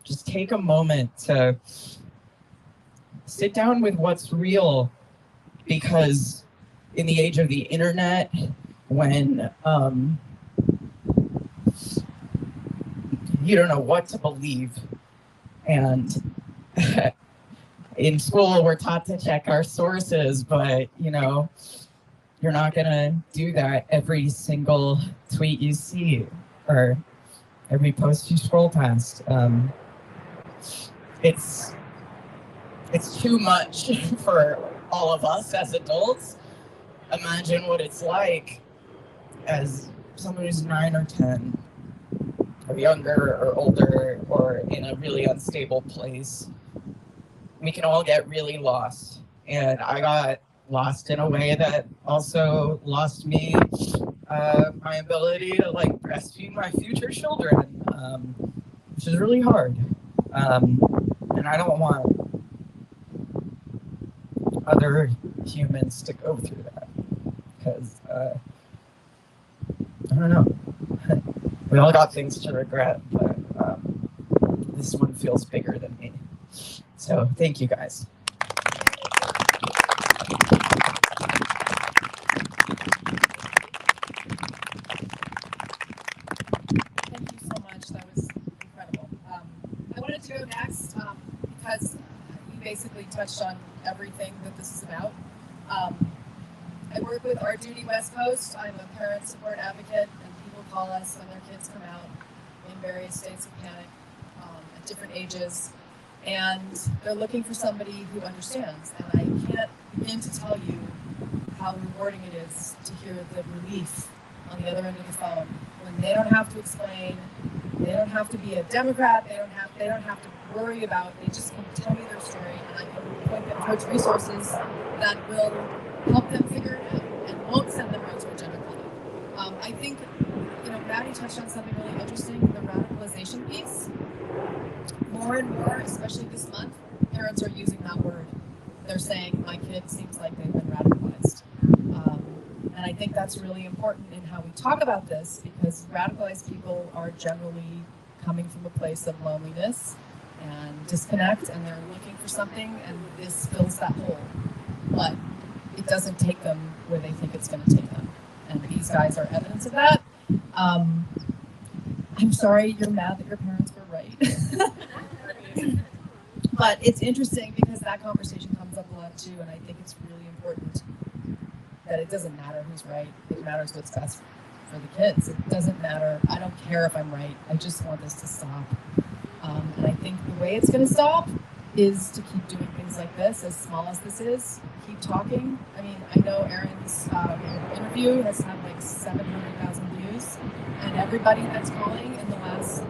just take a moment to sit down with what's real, because in the age of the internet, when you don't know what to believe, and in school we're taught to check our sources, but you're not gonna do that every single tweet you see or every post you scroll past. It's too much for all of us as adults. Imagine what it's like as someone who's 9 or 10 or younger or older or in a really unstable place. We can all get really lost. And I got lost in a way that also lost me my ability to breastfeed my future children, which is really hard. And I don't want other humans to go through that, because I don't know. We all got things to regret, but this one feels bigger than me. So thank you guys. Thank you so much. That was incredible. I wanted to go next because you basically touched on everything that this is about. I work with OurDuty West Coast. I'm a parent support advocate, and people call us when their kids come out in various states of panic at different ages. And they're looking for somebody who understands. And I can't begin to tell you how rewarding it is to hear the relief on the other end of the phone when they don't have to explain, they don't have to be a Democrat, they don't have to worry about, they just can tell me their story, and I can point them towards resources that will help them figure it out and won't send them right to a gender clinic. I think, Maddie touched on something really interesting, the radicalization piece. More and more, especially this month, parents are using that word. They're saying, my kid seems like they've been radicalized. And I think that's really important in how we talk about this, because radicalized people are generally coming from a place of loneliness and disconnect, and they're looking for something, and this fills that hole. But it doesn't take them where they think it's going to take them. And these guys are evidence of that. I'm sorry you're mad that your parents were right. But it's interesting because that conversation comes up a lot too, and I think it's really important that it doesn't matter who's right. It matters what's best for the kids. It doesn't matter. I don't care if I'm right. I just want this to stop. And I think the way it's going to stop is to keep doing things like this, as small as this is. Keep talking. I mean, I know Erin's interview has had 700,000 views, and everybody that's calling in the last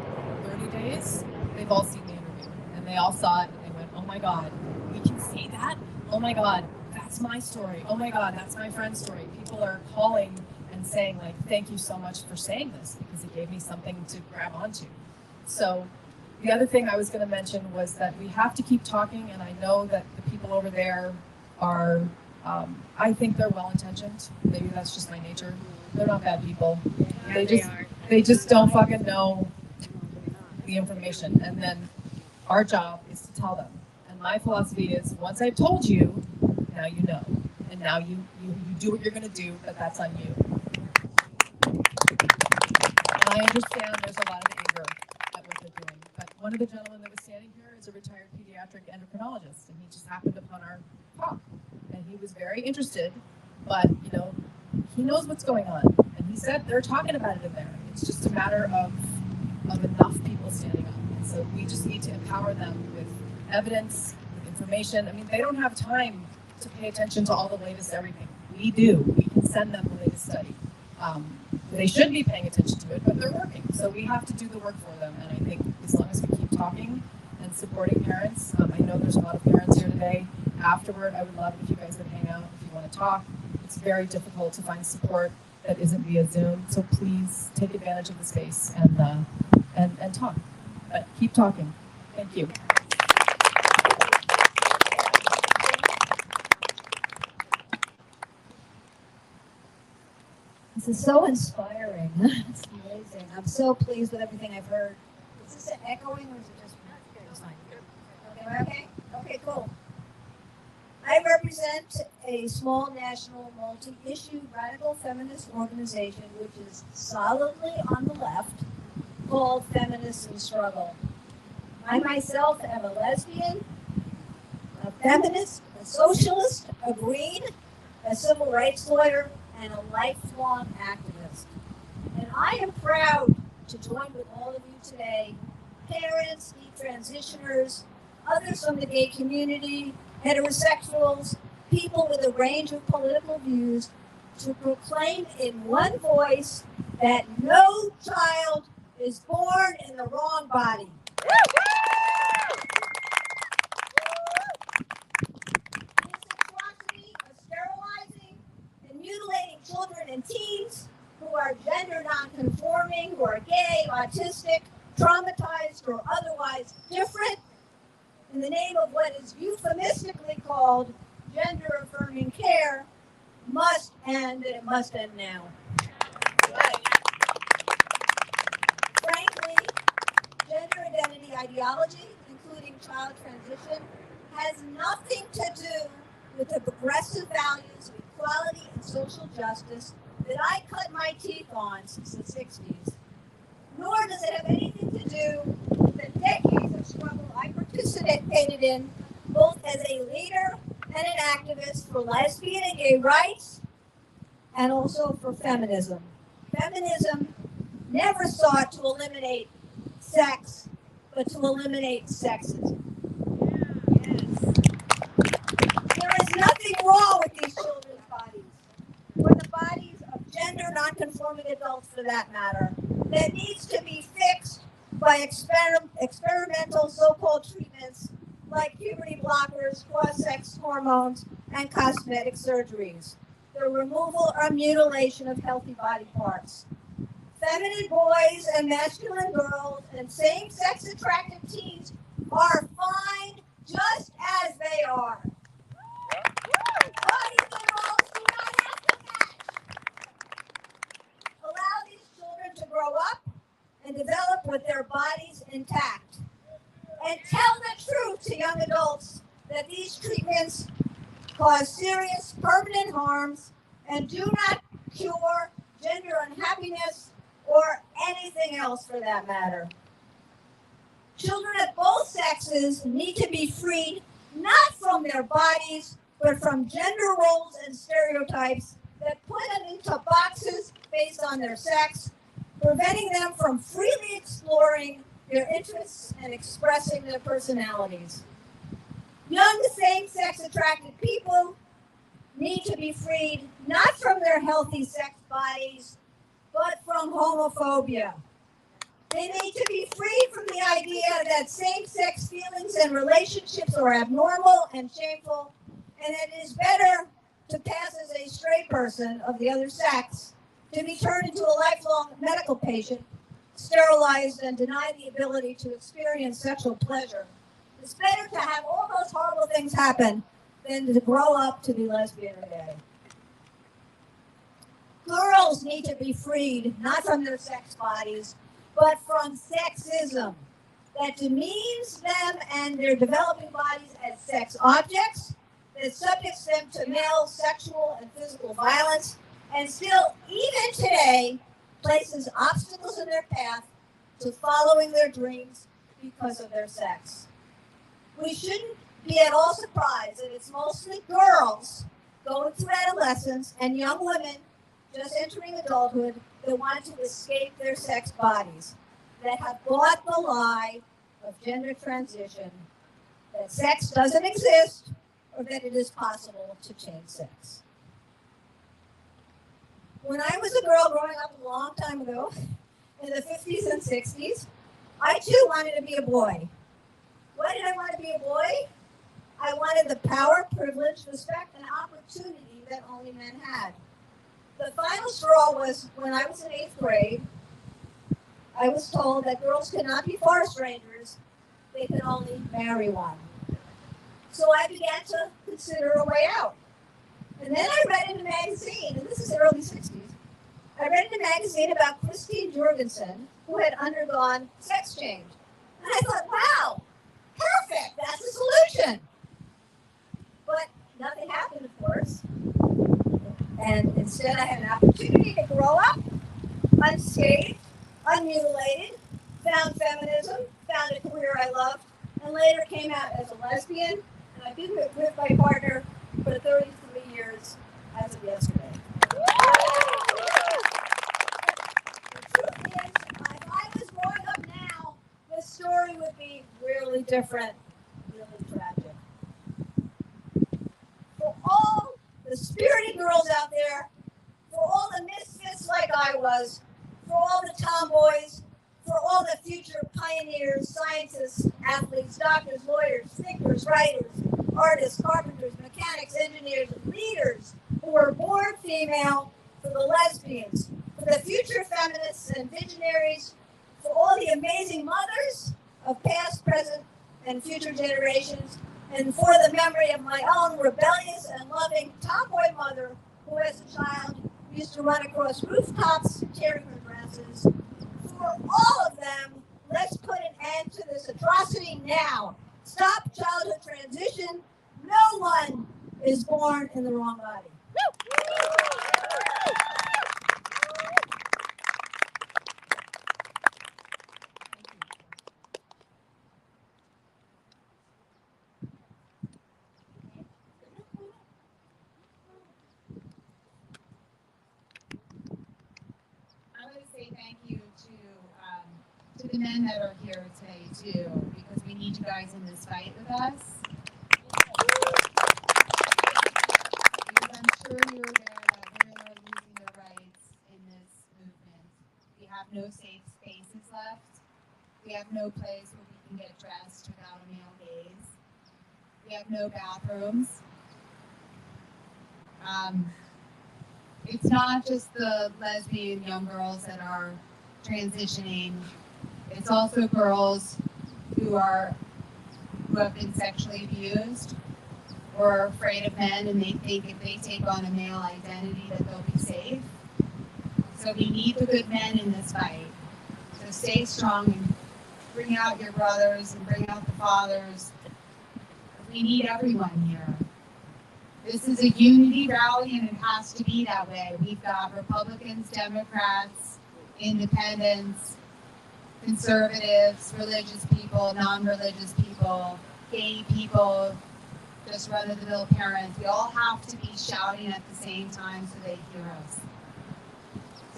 30 days, they've all seen the interview, and they all saw it, and they went, oh my God, we can say that? Oh my God, that's my story. Oh my God, that's my friend's story. People are calling and saying, thank you so much for saying this, because it gave me something to grab onto. So the other thing I was going to mention was that we have to keep talking, and I know that the people over there are, I think they're well-intentioned. Maybe that's just my nature. They're not bad people. They just don't fucking know the information. And then our job is to tell them. And my philosophy is, once I've told you, now you know. And now you do what you're going to do, but that's on you. And I understand there's a lot of anger at what they're doing. But one of the gentlemen that was standing here is a retired pediatric endocrinologist, and he just happened upon our talk. And he was very interested, but, he knows what's going on. And he said they're talking about it in there. It's just a matter of enough people standing up. And so we just need to empower them with evidence, with information. I mean, they don't have time to pay attention to all the latest everything. We do. We can send them the latest study. They should be paying attention to it, but they're working. So we have to do the work for them. And I think as long as we keep talking and supporting parents, I know there's a lot of parents here today. Afterward, I would love it if you guys would hang out if you want to talk. It's very difficult to find support that isn't via Zoom. So please take advantage of the space and talk. But keep talking. Thank you. This is so inspiring. It's amazing. I'm so pleased with everything I've heard. Is this echoing or is it just fine? Okay. Okay, cool. I represent a small national multi-issue radical feminist organization which is solidly on the left called Feminist in Struggle. I myself am a lesbian, a feminist, a socialist, a green, a civil rights lawyer, and a lifelong activist. And I am proud to join with all of you today, parents, detransitioners, others from the gay community, heterosexuals, people with a range of political views, to proclaim in one voice that no child is born in the wrong body. This atrocity of sterilizing and mutilating children and teens who are gender non-conforming, who are gay, autistic, traumatized, or otherwise different, in the name of what is euphemistically called gender-affirming care, must end, and it must end now. Frankly, gender identity ideology, including child transition, has nothing to do with the progressive values of equality and social justice that I cut my teeth on since the 60s. Nor does it have anything to do with the decades of struggle I participated in, both as a leader and an activist for lesbian and gay rights, and also for feminism. Feminism never sought to eliminate sex, but to eliminate sexism. There is nothing wrong with these children's bodies, or the bodies of gender non-conforming adults for that matter, that needs to be fixed by experimental so-called treatments like puberty blockers, cross-sex hormones, and cosmetic surgeries, the removal or mutilation of healthy body parts. Feminine boys and masculine girls and same-sex attractive teens are fine just as they are. Bodies and roles do not have to match. Allow these children to grow up and develop with their bodies intact. And tell the truth to young adults that these treatments cause serious permanent harms and do not cure gender unhappiness or anything else for that matter. Children of both sexes need to be freed not from their bodies, but from gender roles and stereotypes that put them into boxes based on their sex, preventing them from freely exploring their interests and expressing their personalities. Young same-sex attracted people need to be freed not from their healthy sex bodies, but from homophobia. They need to be freed from the idea that same-sex feelings and relationships are abnormal and shameful, and that it is better to pass as a straight person of the other sex, to be turned into a lifelong medical patient, sterilized, and denied the ability to experience sexual pleasure. It's better to have all those horrible things happen than to grow up to be lesbian or gay. Girls need to be freed, not from their sex bodies, but from sexism that demeans them and their developing bodies as sex objects, that subjects them to male sexual and physical violence, and still, even today, places obstacles in their path to following their dreams because of their sex. We shouldn't be at all surprised that it's mostly girls going through adolescence and young women just entering adulthood that want to escape their sex bodies, that have bought the lie of gender transition, that sex doesn't exist, or that it is possible to change sex. When I was a girl growing up a long time ago, in the 50s and 60s, I too wanted to be a boy. Why did I want to be a boy? I wanted the power, privilege, respect, and opportunity that only men had. The final straw was when I was in 8th grade. I was told that girls cannot be forest rangers, they can only marry one. So I began to consider a way out. And then I read in a magazine, and this is the early 60s, I read in a magazine about Christine Jorgensen, who had undergone sex change. And I thought, wow, perfect, that's the solution. But nothing happened, of course. And instead I had an opportunity to grow up unscathed, unmutilated, found feminism, found a career I loved, and later came out as a lesbian. And I've been with my partner for 33 years as of yesterday. The truth is, if I was growing up now, the story would be really different, really tragic. For all the spirited girls out there, for all the misfits like I was, for all the tomboys, for all the future pioneers, scientists, athletes, doctors, lawyers, thinkers, writers, artists, carpenters, mechanics, engineers, and leaders who were born female, for the lesbians, for the future feminists and visionaries, for all the amazing mothers of past, present, and future generations, and for the memory of my own rebellious and loving tomboy mother who as a child used to run across rooftops tearing her dresses. For all of them, let's put an end to this atrocity now. Stop childhood transition. No one is born in the wrong body. I want to say thank you to the men that are here today too, because we need you guys in this fight with us. Because I'm sure you're aware that women are losing their rights in this movement. We have no safe spaces left. We have no place where we can get dressed without a male gaze. We have no bathrooms. It's not just the lesbian young girls that are transitioning. It's also girls who have been sexually abused or are afraid of men, and they think if they take on a male identity that they'll be safe. So we need the good men in this fight. So stay strong and bring out your brothers and bring out the fathers. We need everyone here. This is a unity rally, and it has to be that way. We've got Republicans, Democrats, independents, conservatives, religious people, non-religious people, gay people, just run-of-the-mill parents. We all have to be shouting at the same time so they hear us.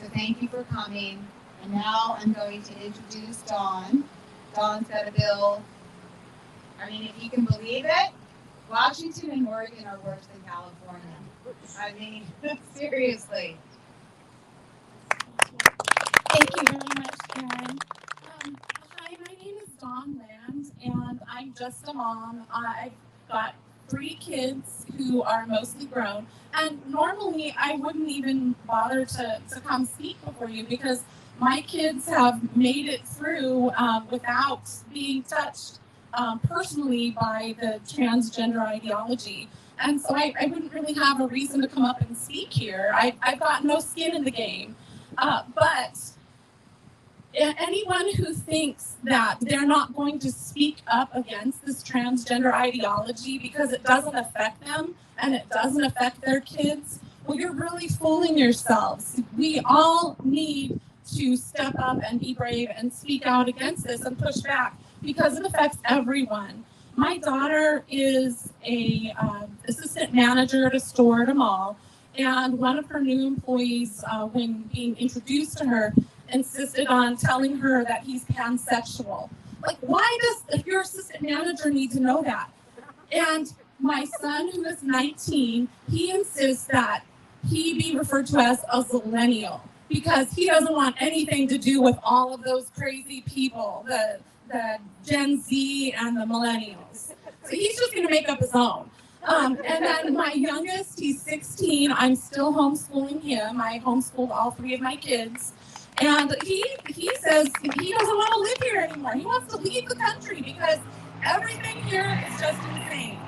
So thank you for coming. And now I'm going to introduce Dawn. Dawn's got a bill. I mean, if you can believe it, Washington and Oregon are worse than California. I mean, seriously. Thank you very much, Karen. Hi, my name is Dawn Land, and I'm just a mom. I've got 3 kids who are mostly grown, and normally I wouldn't even bother to come speak before you because my kids have made it through without being touched personally by the transgender ideology. And so I wouldn't really have a reason to come up and speak here. I've got no skin in the game. But anyone who thinks that they're not going to speak up against this transgender ideology because it doesn't affect them and it doesn't affect their kids, well, you're really fooling yourselves. We all need to step up and be brave and speak out against this and push back because it affects everyone. My daughter is a assistant manager at a store at a mall, and one of her new employees, when being introduced to her, insisted on telling her that he's pansexual. Like, why does your assistant manager need to know that? And my son, who is 19, he insists that he be referred to as a zillennial because he doesn't want anything to do with all of those crazy people, the Gen Z and the millennials. So he's just going to make up his own. And then my youngest, he's 16. I'm still homeschooling him. I homeschooled all 3 of my kids. And he says he doesn't want to live here anymore. He wants to leave the country because everything here is just insane.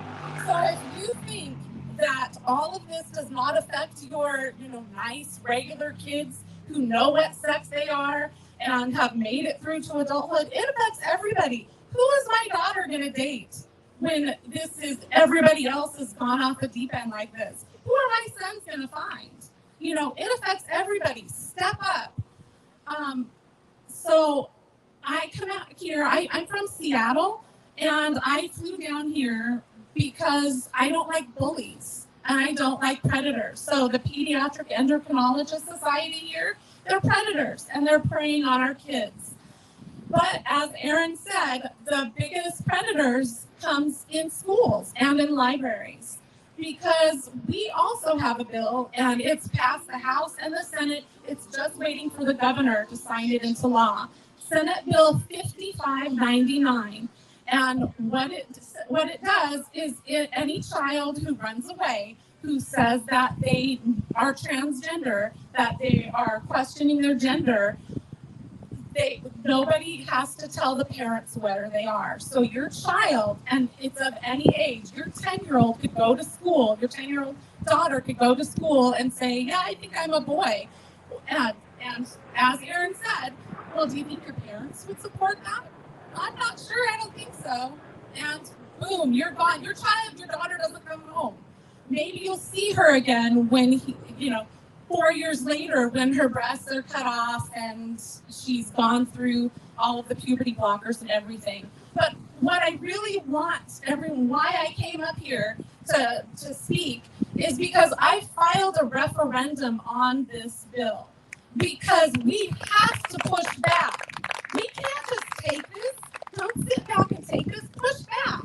So if you think that all of this does not affect your, nice, regular kids who know what sex they are and have made it through to adulthood, it affects everybody. Who is my daughter going to date when everybody else has gone off the deep end like this? Who are my sons going to find? It affects everybody. Step up. So I come out here, I'm from Seattle, and I flew down here because I don't like bullies and I don't like predators. So the Pediatric Endocrinologist Society here, they're predators and they're preying on our kids. But as Erin said, the biggest predators comes in schools and in libraries, because we also have a bill and it's passed the House and the Senate. It's just waiting for the governor to sign it into law. Senate Bill 5599. And what it does is any child who runs away, who says that they are transgender, that they are questioning their gender, nobody has to tell the parents where they are. So your child, and it's of any age, your 10-year-old could go to school, your 10-year-old daughter could go to school and say, yeah, I think I'm a boy. And as Erin said, well, do you think your parents would support that? I'm not sure, I don't think so. And boom, you're gone. Your daughter doesn't come home. Maybe you'll see her again when 4 years later, when her breasts are cut off and she's gone through all of the puberty blockers and everything. But what I really want, why I came up here to speak, is because I filed a referendum on this bill. Because we have to push back. We can't just take this. Don't sit back and take this. Push back.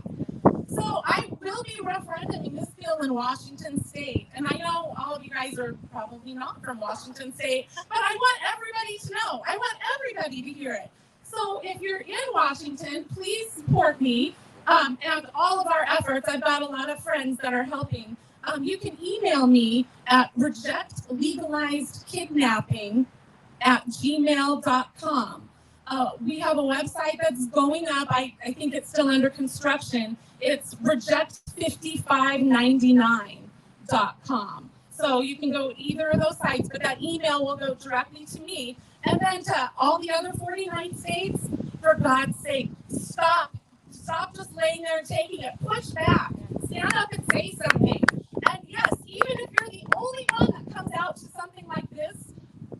So I will be referenduming this bill in Washington State. And I know all of you guys are probably not from Washington State, but I want everybody to know. I want everybody to hear it. So if you're in Washington, please support me and all of our efforts. I've got a lot of friends that are helping. You can email me at rejectlegalizedkidnapping@gmail.com. We have a website that's going up. I think it's still under construction. It's reject5599.com. So you can go either of those sites, but that email will go directly to me. And then to all the other 49 states, for God's sake, stop just laying there and taking it. Push back. Stand up and say something. And yes, even if you're the only one that comes out to something like this,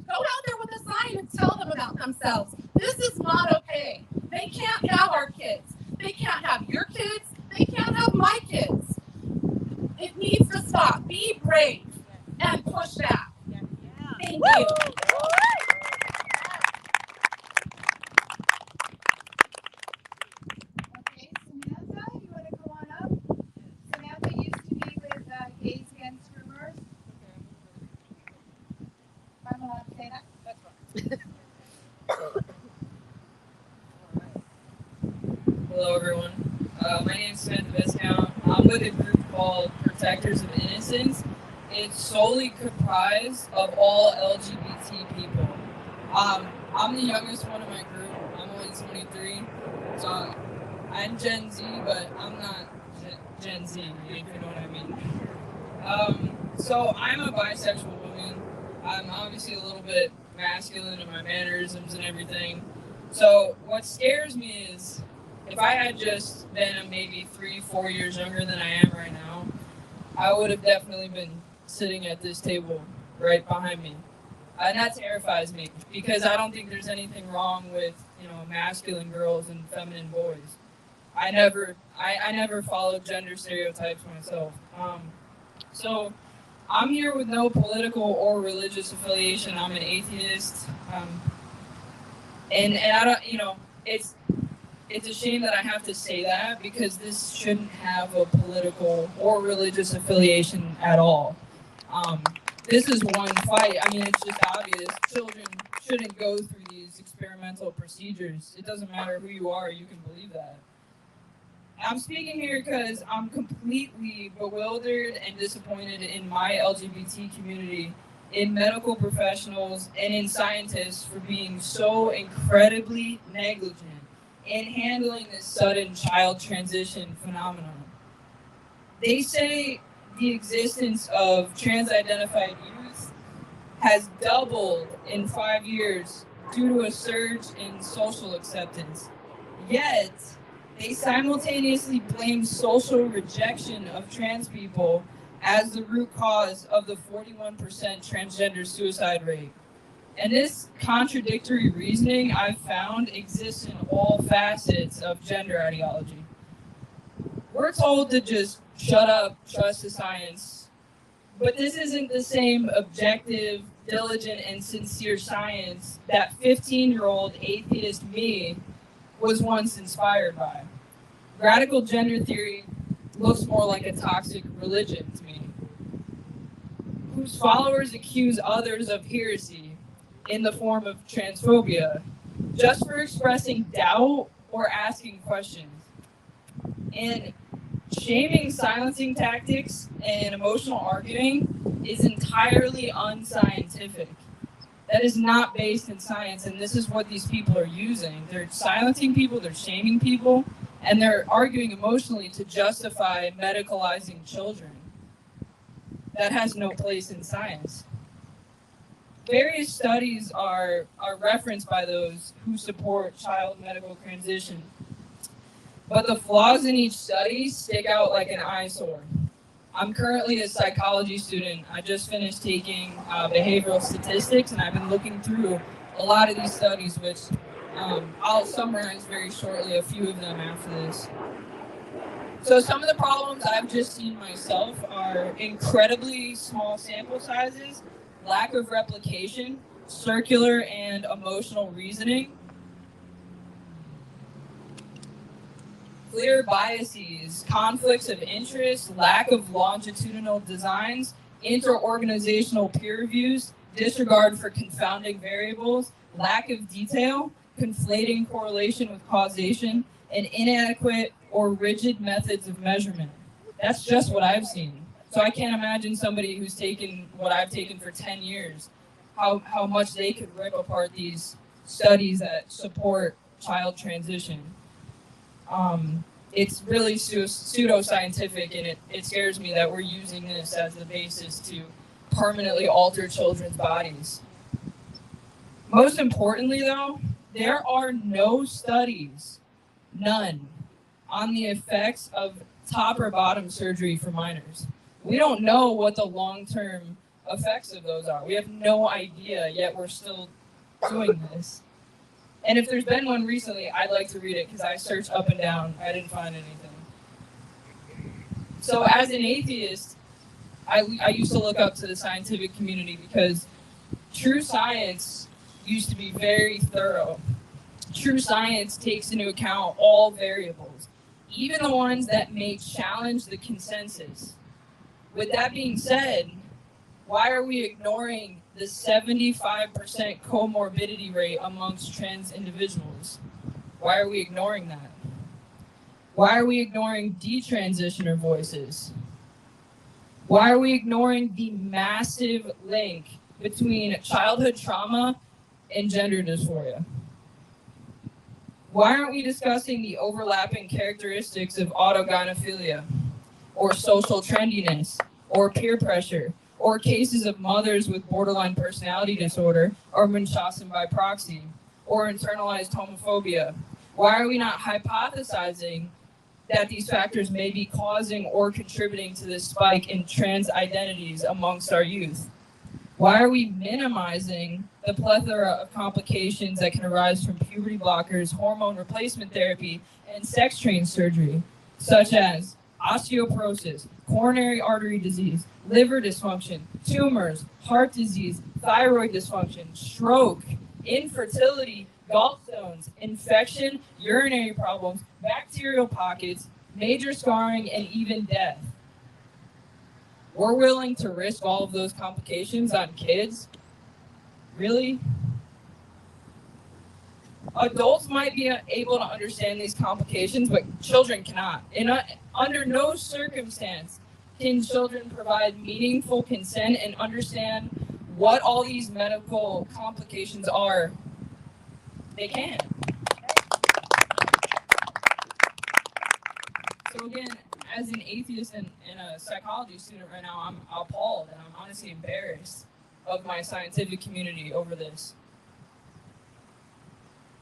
go out there with a sign and tell them about themselves. This is not okay. They can't have our kids. They can't have your kids. They can't have my kids. It needs to stop. Be brave and push back. Thank you. Okay, Samantha, you want to come on up? Samantha used to be with Gays Against Rumors. I'm allowed to say that? That's right. Hello, everyone. My name is Samantha Viscount. I'm with a group called Protectors of Innocence. It's solely comprised of all LGBT people. I'm the youngest one in my group. I'm only 23. So I'm Gen Z, but I'm not Gen Z, if you know what I mean. So I'm a bisexual woman. I'm obviously a little bit masculine in my mannerisms and everything. So what scares me is, if I had just been maybe 3-4 years younger than I am right now, I would have definitely been sitting at this table right behind me. And that terrifies me, because I don't think there's anything wrong with, masculine girls and feminine boys. I never followed gender stereotypes myself. So I'm here with no political or religious affiliation. I'm an atheist. And I don't, it's a shame that I have to say that, because this shouldn't have a political or religious affiliation at all. This is one fight. I mean, it's just obvious. Children shouldn't go through these experimental procedures. It doesn't matter who you are, you can believe that. I'm speaking here because I'm completely bewildered and disappointed in my LGBT community, in medical professionals, and in scientists for being so incredibly negligent in handling this sudden child transition phenomenon. They say the existence of trans-identified youth has doubled in 5 years due to a surge in social acceptance. Yet, they simultaneously blame social rejection of trans people as the root cause of the 41% transgender suicide rate. And this contradictory reasoning I've found exists in all facets of gender ideology. We're told to just shut up, trust the science, but this isn't the same objective, diligent, and sincere science that 15-year-old atheist me was once inspired by. Radical gender theory looks more like a toxic religion to me, whose followers accuse others of heresy in the form of transphobia just for expressing doubt or asking questions. And shaming, silencing tactics, and emotional arguing is entirely unscientific. That is not based in science, and this is what these people are using. They're silencing people, they're shaming people, and they're arguing emotionally to justify medicalizing children. That has no place in science. Various studies are referenced by those who support child medical transition, but the flaws in each study stick out like an eyesore. I'm currently a psychology student. I just finished taking behavioral statistics, and I've been looking through a lot of these studies, which I'll summarize very shortly, a few of them after this. So some of the problems I've just seen myself are incredibly small sample sizes, lack of replication, circular and emotional reasoning, clear biases, conflicts of interest, lack of longitudinal designs, inter-organizational peer reviews, disregard for confounding variables, lack of detail, conflating correlation with causation, and inadequate or rigid methods of measurement. That's just what I've seen. So I can't imagine somebody who's taken what I've taken for 10 years, how much they could rip apart these studies that support child transition. It's really pseudo-scientific, and it scares me that we're using this as the basis to permanently alter children's bodies. Most importantly, though, there are no studies, none, on the effects of top or bottom surgery for minors. We don't know what the long-term effects of those are. We have no idea, yet we're still doing this. And if there's been one recently, I'd like to read it because I searched up and down. I didn't find anything. So as an atheist, I used to look up to the scientific community because true science used to be very thorough. True science takes into account all variables, even the ones that may challenge the consensus. With that being said, why are we ignoring the 75% comorbidity rate amongst trans individuals? Why are we ignoring that? Why are we ignoring detransitioner voices? Why are we ignoring the massive link between childhood trauma and gender dysphoria? Why aren't we discussing the overlapping characteristics of autogynephilia, or social trendiness, or peer pressure, or cases of mothers with borderline personality disorder, or Munchausen by proxy, or internalized homophobia? Why are we not hypothesizing that these factors may be causing or contributing to this spike in trans identities amongst our youth? Why are we minimizing the plethora of complications that can arise from puberty blockers, hormone replacement therapy, and sex change surgery, such as osteoporosis, coronary artery disease, liver dysfunction, tumors, heart disease, thyroid dysfunction, stroke, infertility, gallstones, infection, urinary problems, bacterial pockets, major scarring, and even death? We're willing to risk all of those complications on kids? Really? Adults might be able to understand these complications, but children cannot. Under no circumstance can children provide meaningful consent and understand what all these medical complications are. They can't. So again, as an atheist and a psychology student right now, I'm appalled and I'm honestly embarrassed of my scientific community over this.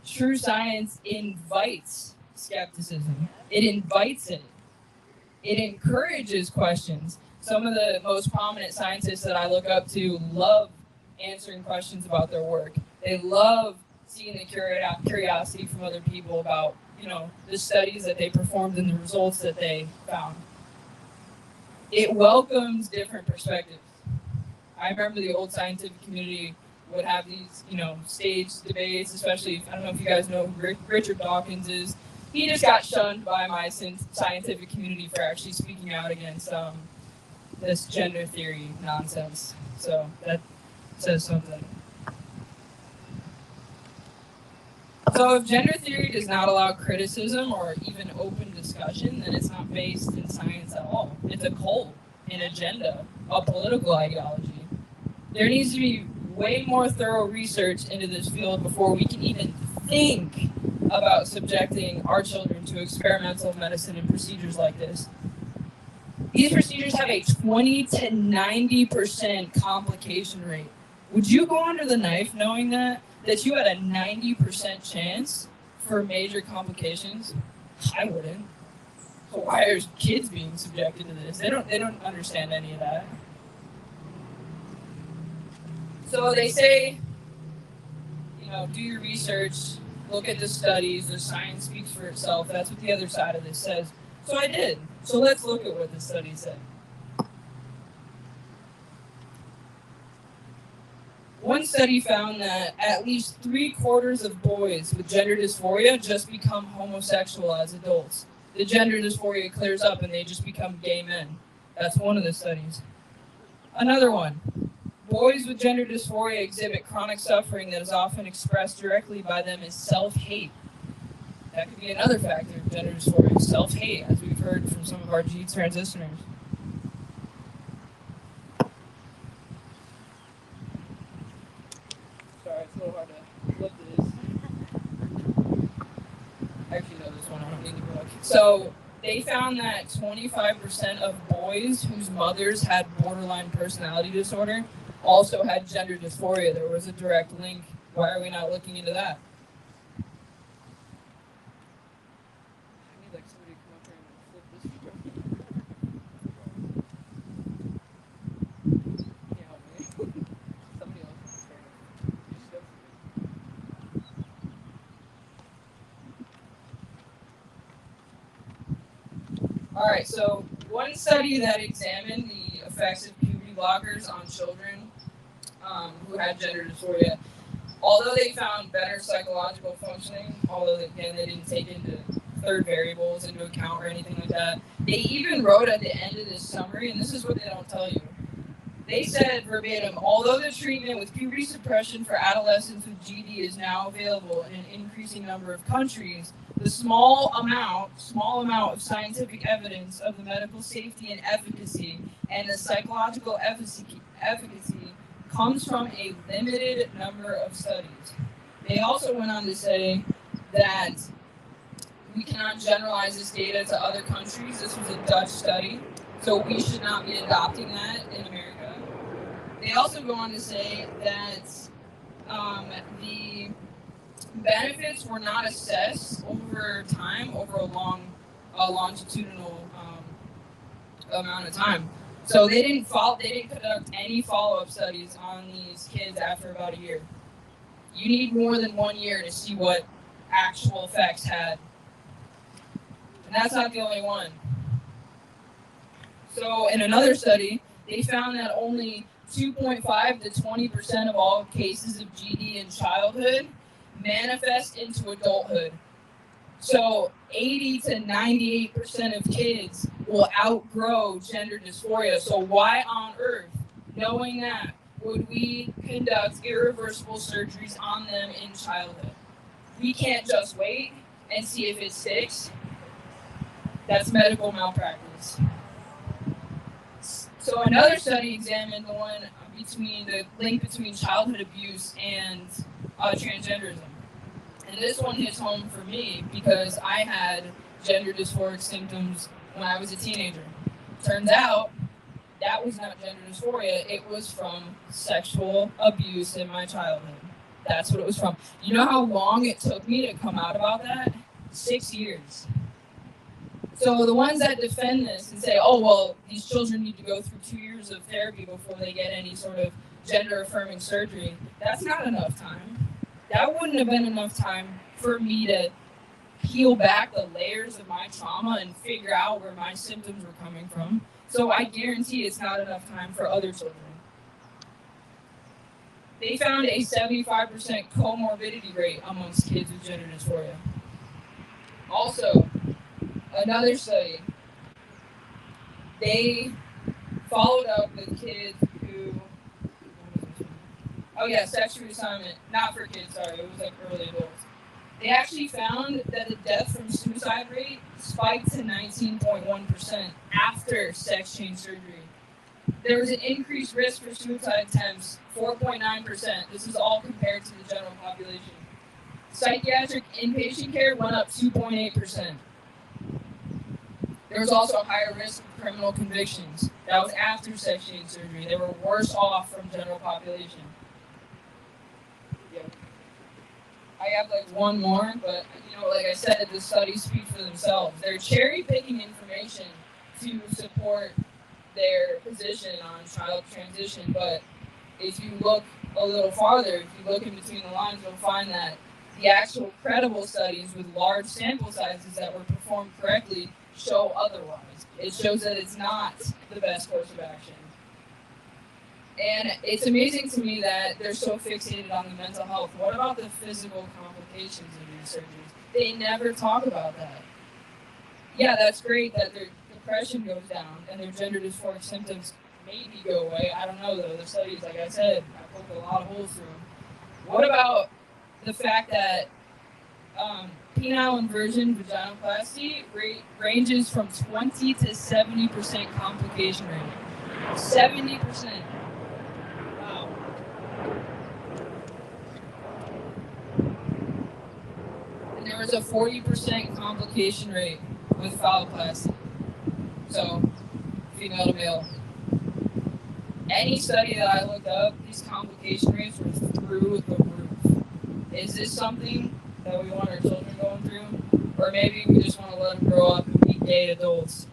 True science invites skepticism. It invites it. It encourages questions. Some of the most prominent scientists that I look up to love answering questions about their work. They love seeing the curiosity from other people about, the studies that they performed and the results that they found. It welcomes different perspectives. I remember the old scientific community would have these, stage debates, especially, I don't know if you guys know who Richard Dawkins is. He just got shunned by my scientific community for actually speaking out against this gender theory nonsense. So that says something. So if gender theory does not allow criticism or even open discussion, then it's not based in science at all. It's a cult, an agenda, a political ideology. There needs to be way more thorough research into this field before we can even think about subjecting our children to experimental medicine and procedures like this. These procedures have a 20 to 90% complication rate. Would you go under the knife knowing that you had a 90% chance for major complications? I wouldn't. So why are kids being subjected to this? They don't understand any of that. So they say, do your research, look at the studies, the science speaks for itself. That's what the other side of this says. So I did. So let's look at what the study said. One study found that at least 3/4 of boys with gender dysphoria just become homosexual as adults. The gender dysphoria clears up and they just become gay men. That's one of the studies. Another one. Boys with gender dysphoria exhibit chronic suffering that is often expressed directly by them as self-hate. That could be another factor of gender dysphoria, self-hate, as we've heard from some of our G transitioners. Sorry, it's a little hard to look at this. I actually know this one, I don't need to look. So they found that 25% of boys whose mothers had borderline personality disorder also had gender dysphoria. There was a direct link. Why are we not looking into that? I need somebody to come up here and flip this. Can you help me? Somebody else. All right, so one study that examined the effects of puberty blockers on children who had gender dysphoria, although they found better psychological functioning, although again they didn't take into third variables into account or anything like that, they even wrote at the end of this summary, and this is what they don't tell you. They said verbatim, although the treatment with puberty suppression for adolescents with GD is now available in an increasing number of countries, the small amount of scientific evidence of the medical safety and efficacy and the psychological efficacy comes from a limited number of studies. They also went on to say that we cannot generalize this data to other countries. This was a Dutch study, so we should not be adopting that in America. They also go on to say that the benefits were not assessed over time, over a longitudinal amount of time. So they didn't conduct any follow-up studies on these kids after about a year. You need more than 1 year to see what actual effects had. And that's not the only one. So in another study, they found that only 2.5 to 20% of all cases of GD in childhood manifest into adulthood. So 80 to 98% of kids will outgrow gender dysphoria. So why on earth, knowing that, would we conduct irreversible surgeries on them in childhood? we can't just wait and see if it sticks. That's medical malpractice. So another study examined the link between childhood abuse and transgenderism. And this one hits home for me because I had gender dysphoric symptoms when I was a teenager. Turns out that was not gender dysphoria, it was from sexual abuse in my childhood. That's what it was from. You know how long it took me to come out about that? 6 years. So the ones that defend this and say, oh, well, these children need to go through 2 years of therapy before they get any sort of gender-affirming surgery, that's not enough time. That wouldn't have been enough time for me to peel back the layers of my trauma and figure out where my symptoms were coming from. So I guarantee it's not enough time for other children. They found a 75% comorbidity rate amongst kids with gender dysphoria. Also, another study, they followed up with kids who, sexual reassignment, not for kids, sorry, it was like early adults. They actually found that the death from suicide rate spiked to 19.1% after sex change surgery. There was an increased risk for suicide attempts, 4.9%. This is all compared to the general population. Psychiatric inpatient care went up 2.8%. There was also a higher risk of criminal convictions. That was after sex change surgery. They were worse off from general population. I have one more, but like I said, the studies speak for themselves. They're cherry picking information to support their position on child transition, but if you look a little farther, if you look in between the lines, you'll find that the actual credible studies with large sample sizes that were performed correctly show otherwise. It shows that it's not the best course of action. And it's amazing to me that they're so fixated on the mental health. What about the physical complications of these surgeries? They never talk about that. Yeah, that's great that their depression goes down and their gender dysphoric symptoms maybe go away. I don't know though. The studies, like I said, I poked a lot of holes through them. What about the fact that penile inversion vaginoplasty ranges from 20 to 70% complication rate? 70%. Wow. And there was a 40% complication rate with phalloplasty. So, female to male. Any study that I looked up, these complication rates were through the roof. Is this something that we want our children going through? Or maybe we just want to let them grow up and be gay adults?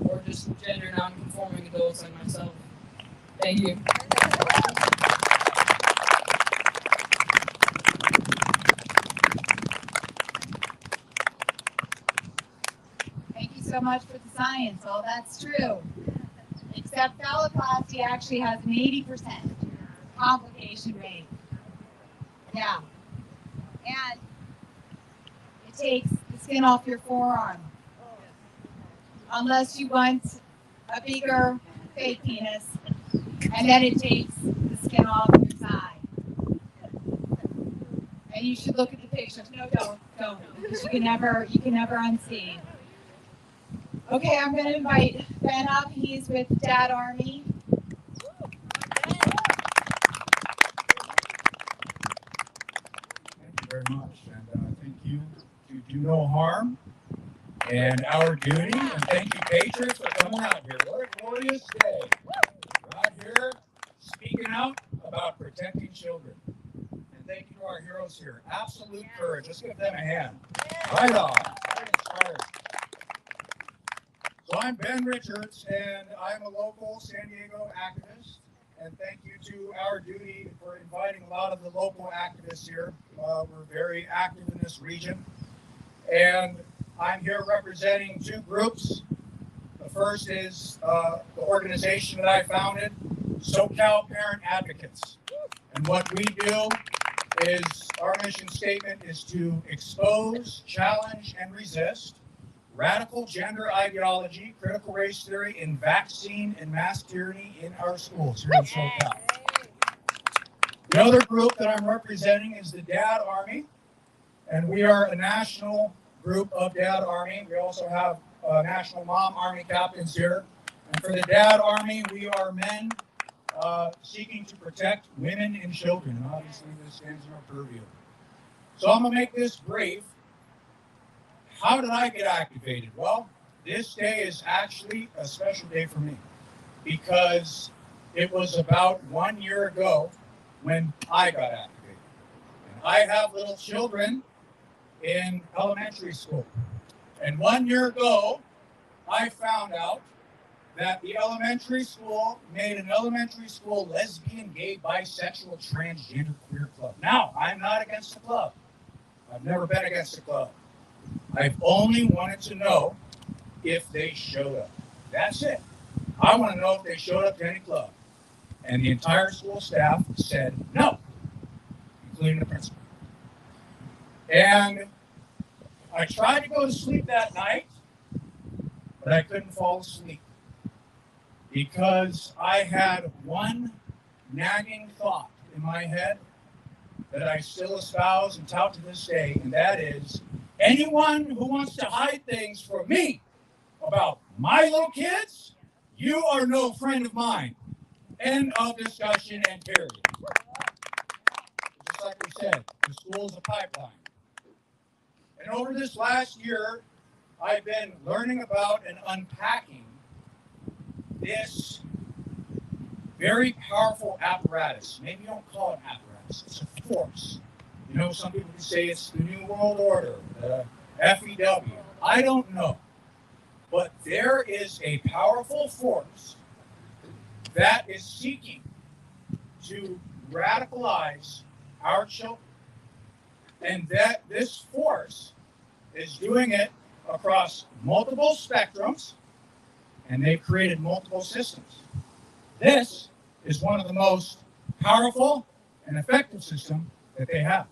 Or just gender non-conforming adults like myself? Thank you. Thank you so much for the science. All that's true. Except phalloplasty actually has an 80% complication rate. Yeah. And it takes the skin off your forearm. Unless you want a bigger fake penis. And then it takes the skin off your thigh. And you should look at the pictures. No, don't. Because you can never unsee. Okay, I'm going to invite Ben up. He's with Dad Army. Thank you very much. And thank you to Do No Harm and Our Duty. And thank you, Patriots, for coming out here. What a glorious day. We're out here speaking out about protecting children. And thank you to our heroes here. Absolute courage. Let's give them a hand. Right on. Very inspired. So I'm Ben Richards, and I'm a local San Diego activist. And thank you to Our Duty for inviting a lot of the local activists here. We're very active in this region. And I'm here representing two groups. The first is the organization that I founded, SoCal Parent Advocates. And what we do is, our mission statement is to expose, challenge, and resist radical gender ideology, critical race theory, and vaccine and mass tyranny in our schools here in SoCal. The other group that I'm representing is the Dad Army. And we are a national group of Dad Army. We also have National Mom Army captains here. And for the Dad Army, we are men seeking to protect women and children. And obviously, this stands in our purview. So I'm going to make this brief. How did I get activated? Well, this day is actually a special day for me because it was about 1 year ago when I got activated. And I have little children in elementary school. And 1 year ago, I found out that the elementary school made an elementary school lesbian, gay, bisexual, transgender, queer club. Now, I'm not against the club. I've never been against the club. I've only wanted to know if they showed up. That's it. I want to know if they showed up to any club. And the entire school staff said no, including the principal. And I tried to go to sleep that night, but I couldn't fall asleep because I had one nagging thought in my head that I still espouse and tout to this day, and that is, anyone who wants to hide things from me about my little kids, you are no friend of mine. End of discussion and period. Just like we said, the school is a pipeline. And over this last year, I've been learning about and unpacking this very powerful apparatus. Maybe you don't call it an apparatus, it's a force. You know, some people say it's the New World Order, the FEW. I don't know. But there is a powerful force that is seeking to radicalize our children. And that this force is doing it across multiple spectrums, and they've created multiple systems. This is one of the most powerful and effective systems that they have.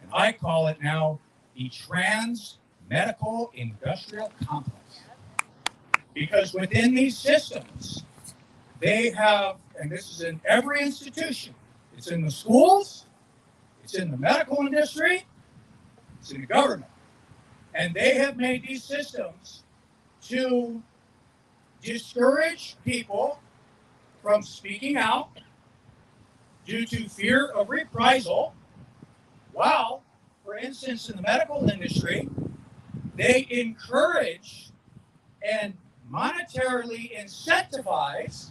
And I call it now the trans-medical industrial complex. Because within these systems, they have, and this is in every institution, it's in the schools, it's in the medical industry, it's in the government. And they have made these systems to discourage people from speaking out due to fear of reprisal, while, for instance, in the medical industry, they encourage and monetarily incentivize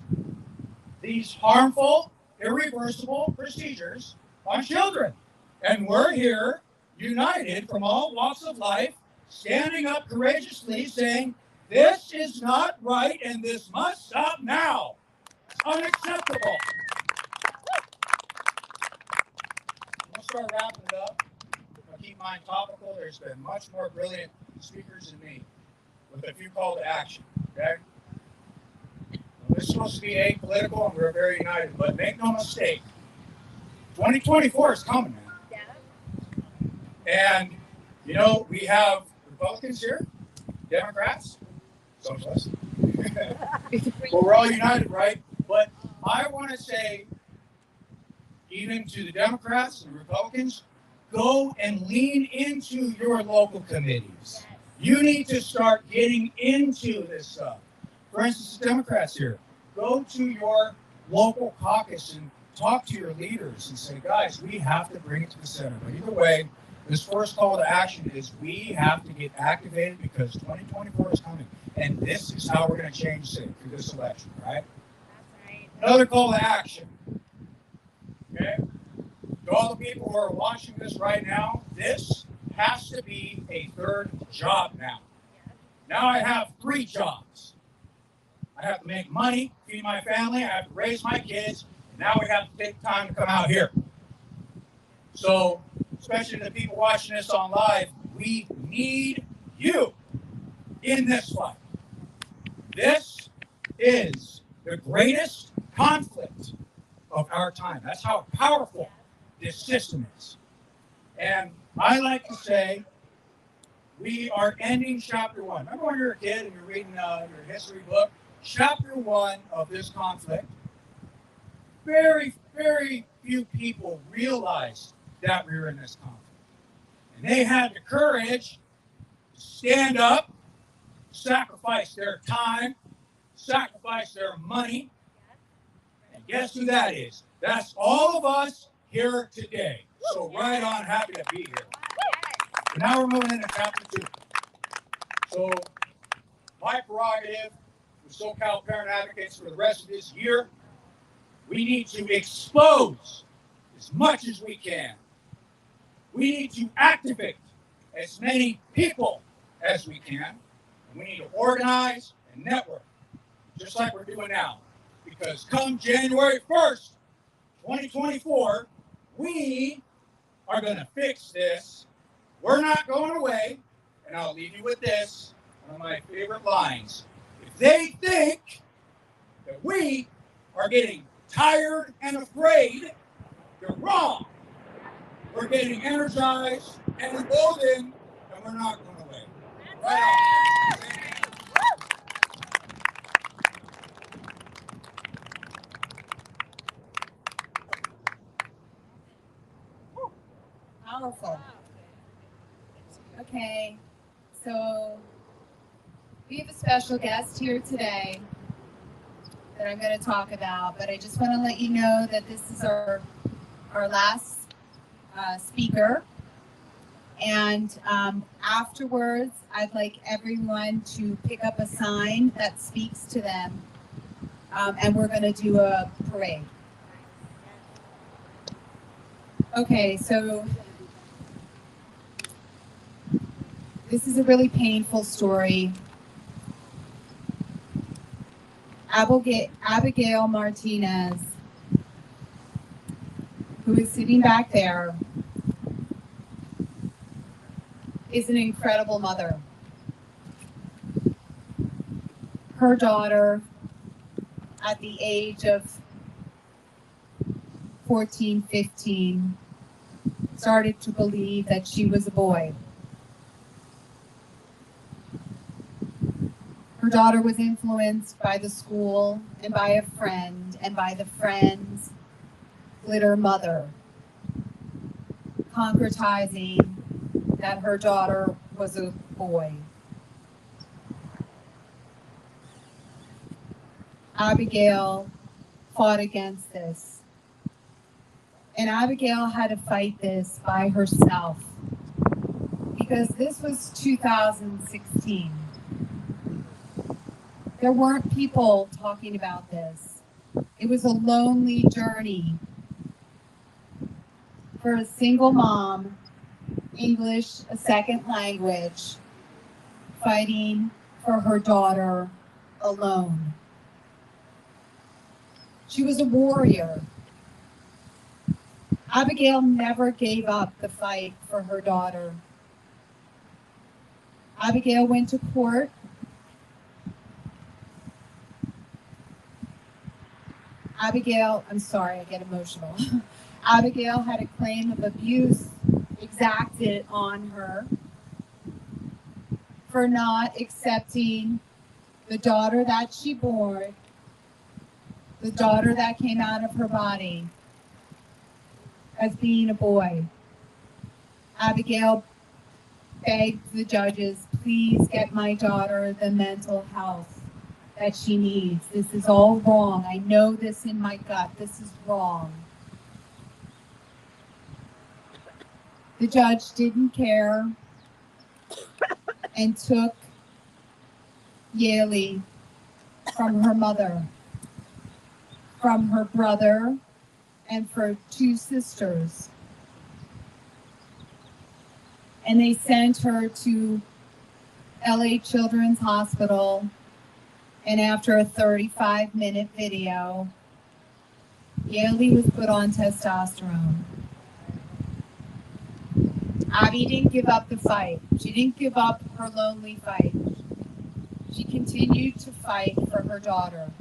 these harmful, irreversible procedures on children. And we're here, united from all walks of life, standing up courageously saying, this is not right and this must stop now. It's unacceptable. We'll start wrapping it up. I'll keep mine topical. There's been much more brilliant speakers than me with a few call to action, okay? This is supposed to be apolitical and we're very united, but make no mistake, 2024 is coming, man. And, you know, we have Republicans here, Democrats, socialists. Well, we're all united, right? But I want to say, even to the Democrats and Republicans, go and lean into your local committees. You need to start getting into this stuff. For instance, the Democrats here, go to your local caucus and talk to your leaders and say, guys, we have to bring it to the center. But either way, this first call to action is we have to get activated because 2024 is coming. And this is how we're going to change things through this election, right? That's right. Another call to action. Okay? To all the people who are watching this right now, this has to be a third job now. Now I have 3 jobs. I have to make money, feed my family, I have to raise my kids, and now we have to take time to come out here. So, especially the people watching this on live, we need you in this fight. This is the greatest conflict of our time. That's how powerful this system is. And I like to say, we are ending chapter 1. Remember when you were a kid and you're reading your history book? Chapter 1 of this conflict, very, very few people realized that we were in this conflict. And they had the courage to stand up, sacrifice their time, sacrifice their money. And guess who that is? That's all of us here today. So right on, happy to be here. And now we're moving into chapter 2. So my prerogative with SoCal Parent Advocates for the rest of this year, we need to expose as much as we can. We need to activate as many people as we can. And we need to organize and network, just like we're doing now. Because come January 1st, 2024, we are going to fix this. We're not going away. And I'll leave you with this, one of my favorite lines. If they think that we are getting tired and afraid, you're wrong. We're getting energized and emboldened, and we're not going away. Right on. Powerful. Okay, so we have a special guest here today that I'm going to talk about, but I just want to let you know that this is our last speaker. And afterwards, I'd like everyone to pick up a sign that speaks to them, and we're going to do a parade. Okay, so this is a really painful story. Abigail Martinez, who is sitting back there, is an incredible mother. Her daughter, at the age of 14, 15, started to believe that she was a boy. Her daughter was influenced by the school and by a friend and by the friend's glitter mother, concretizing that her daughter was a boy. Abigail fought against this. And Abigail had to fight this by herself because this was 2016. There weren't people talking about this. It was a lonely journey for a single mom, English a second language, fighting for her daughter alone. She was a warrior. Abigail never gave up the fight for her daughter. Abigail went to court. I'm sorry, I get emotional. Abigail had a claim of abuse exacted on her for not accepting the daughter that she bore, the daughter that came out of her body, as being a boy. Abigail begged the judges, please get my daughter the mental health that she needs. This is all wrong. I know this in my gut. This is wrong. The judge didn't care and took Yaley from her mother, from her brother, and for 2 sisters. And they sent her to LA Children's Hospital, and after a 35-minute video, Yaley was put on testosterone. Abby didn't give up the fight. She didn't give up her lonely fight. She continued to fight for her daughter.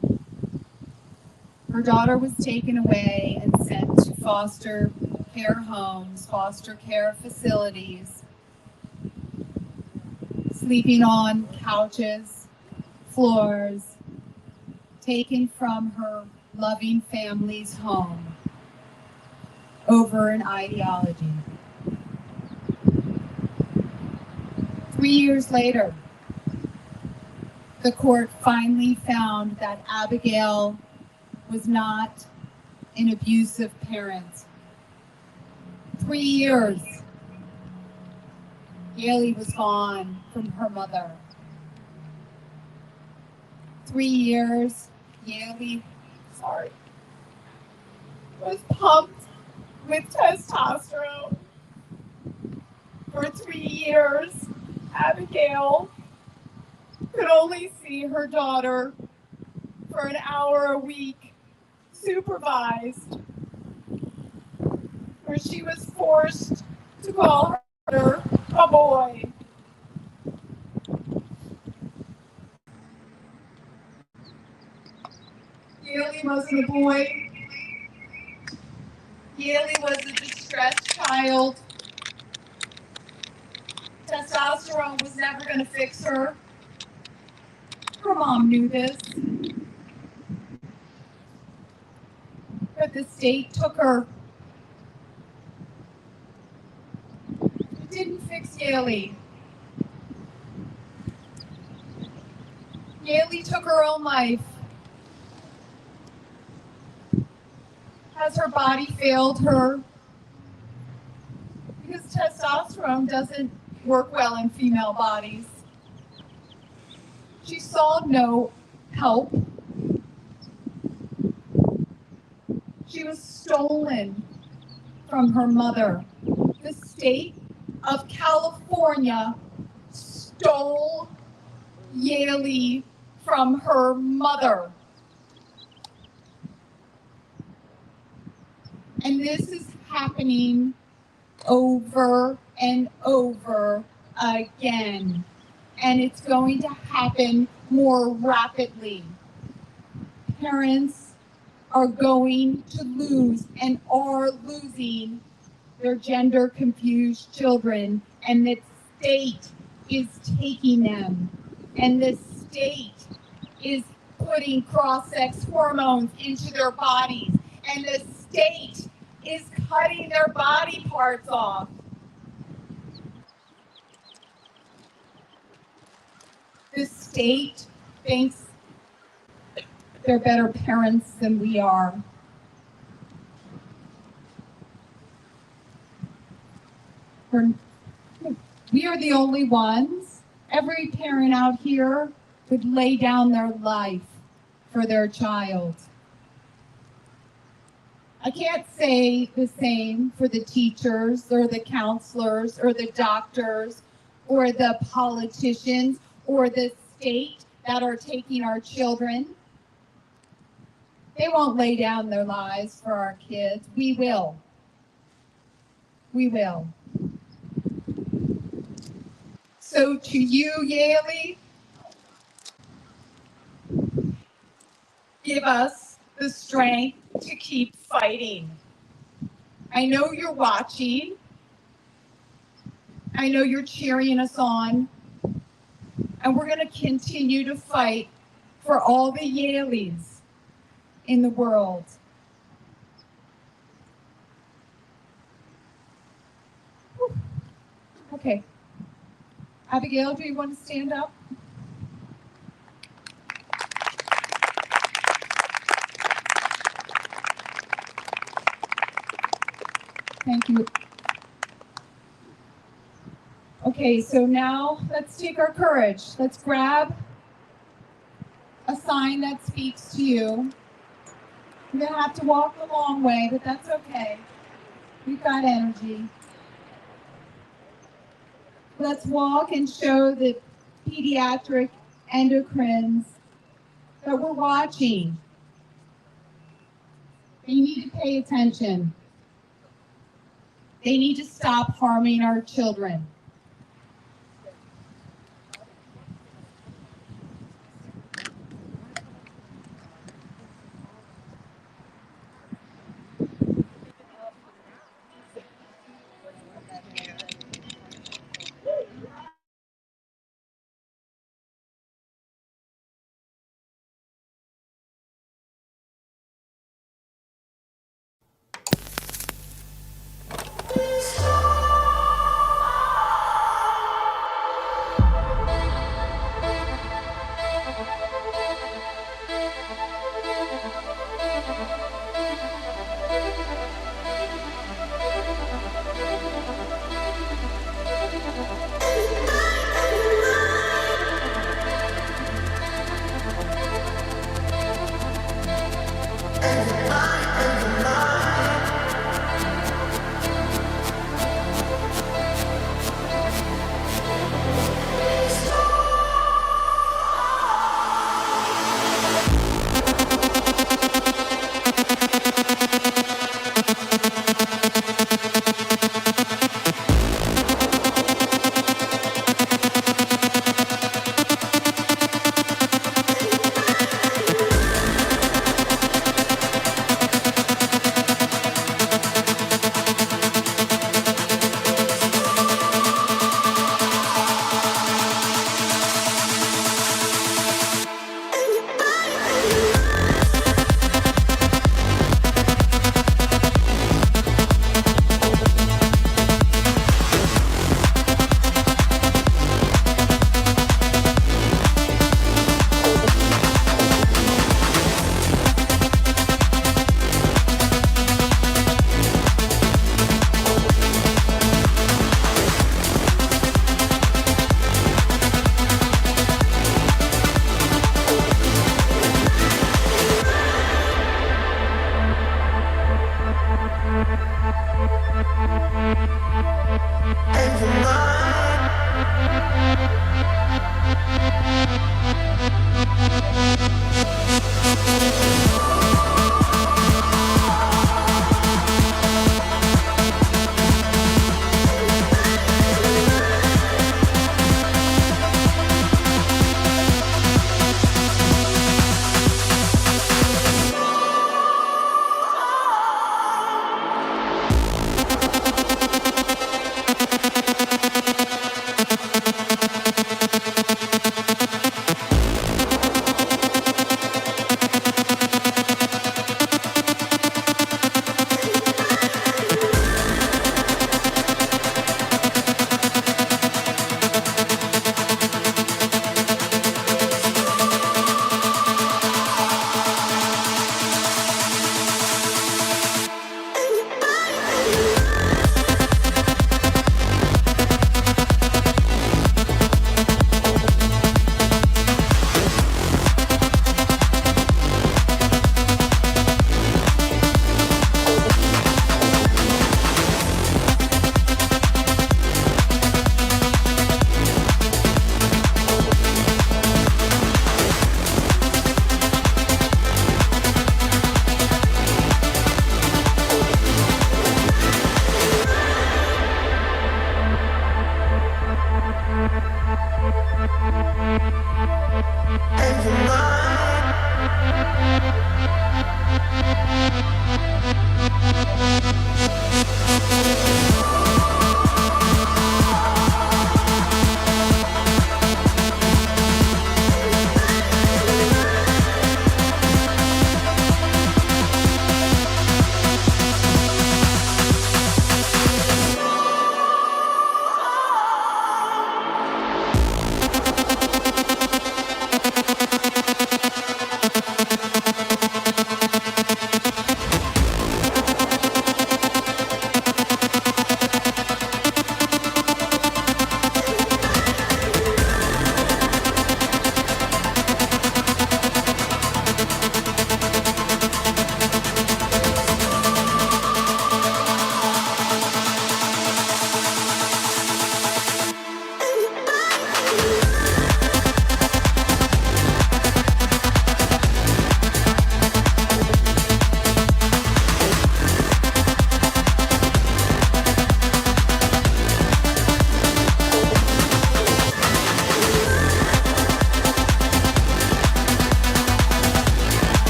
Her daughter was taken away and sent to foster care homes, foster care facilities, sleeping on couches, floors, taken from her loving family's home over an ideology. 3 years later, the court finally found that Abigail was not an abusive parent. 3 years, Yaley was gone from her mother. 3 years, Yaley, was pumped with testosterone. For 3 years, Abigail could only see her daughter for an hour a week, supervised, where she was forced to call her a boy. Yaley wasn't a boy. Yaley was a distressed child. Testosterone was never going to fix her. Her mom knew this. But the state took her. It didn't fix Yaley. Yaley took her own life. Has her body failed her? Because testosterone doesn't work well in female bodies. She saw no help. She was stolen from her mother. The state of California stole Yaley from her mother. And this is happening over and over again. And it's going to happen more rapidly. Parents are going to lose and are losing their gender confused children, and the state is taking them, and the state is putting cross-sex hormones into their bodies, and the state is cutting their body parts off. The state thinks they're better parents than we are. We are the only ones. Every parent out here would lay down their life for their child. I can't say the same for the teachers or the counselors or the doctors or the politicians or the state that are taking our children. They won't lay down their lives for our kids. We will. We will. So to you, Yaley, give us the strength to keep fighting. I know you're watching. I know you're cheering us on. And we're going to continue to fight for all the Yaleys in the world. Whew. Okay. Abigail, do you want to stand up? Thank you. Okay, so now let's take our courage. Let's grab a sign that speaks to you. You're gonna have to walk a long way, but that's okay. We've got energy. Let's walk and show the pediatric endocrines that we're watching. They need to pay attention. They need to stop harming our children.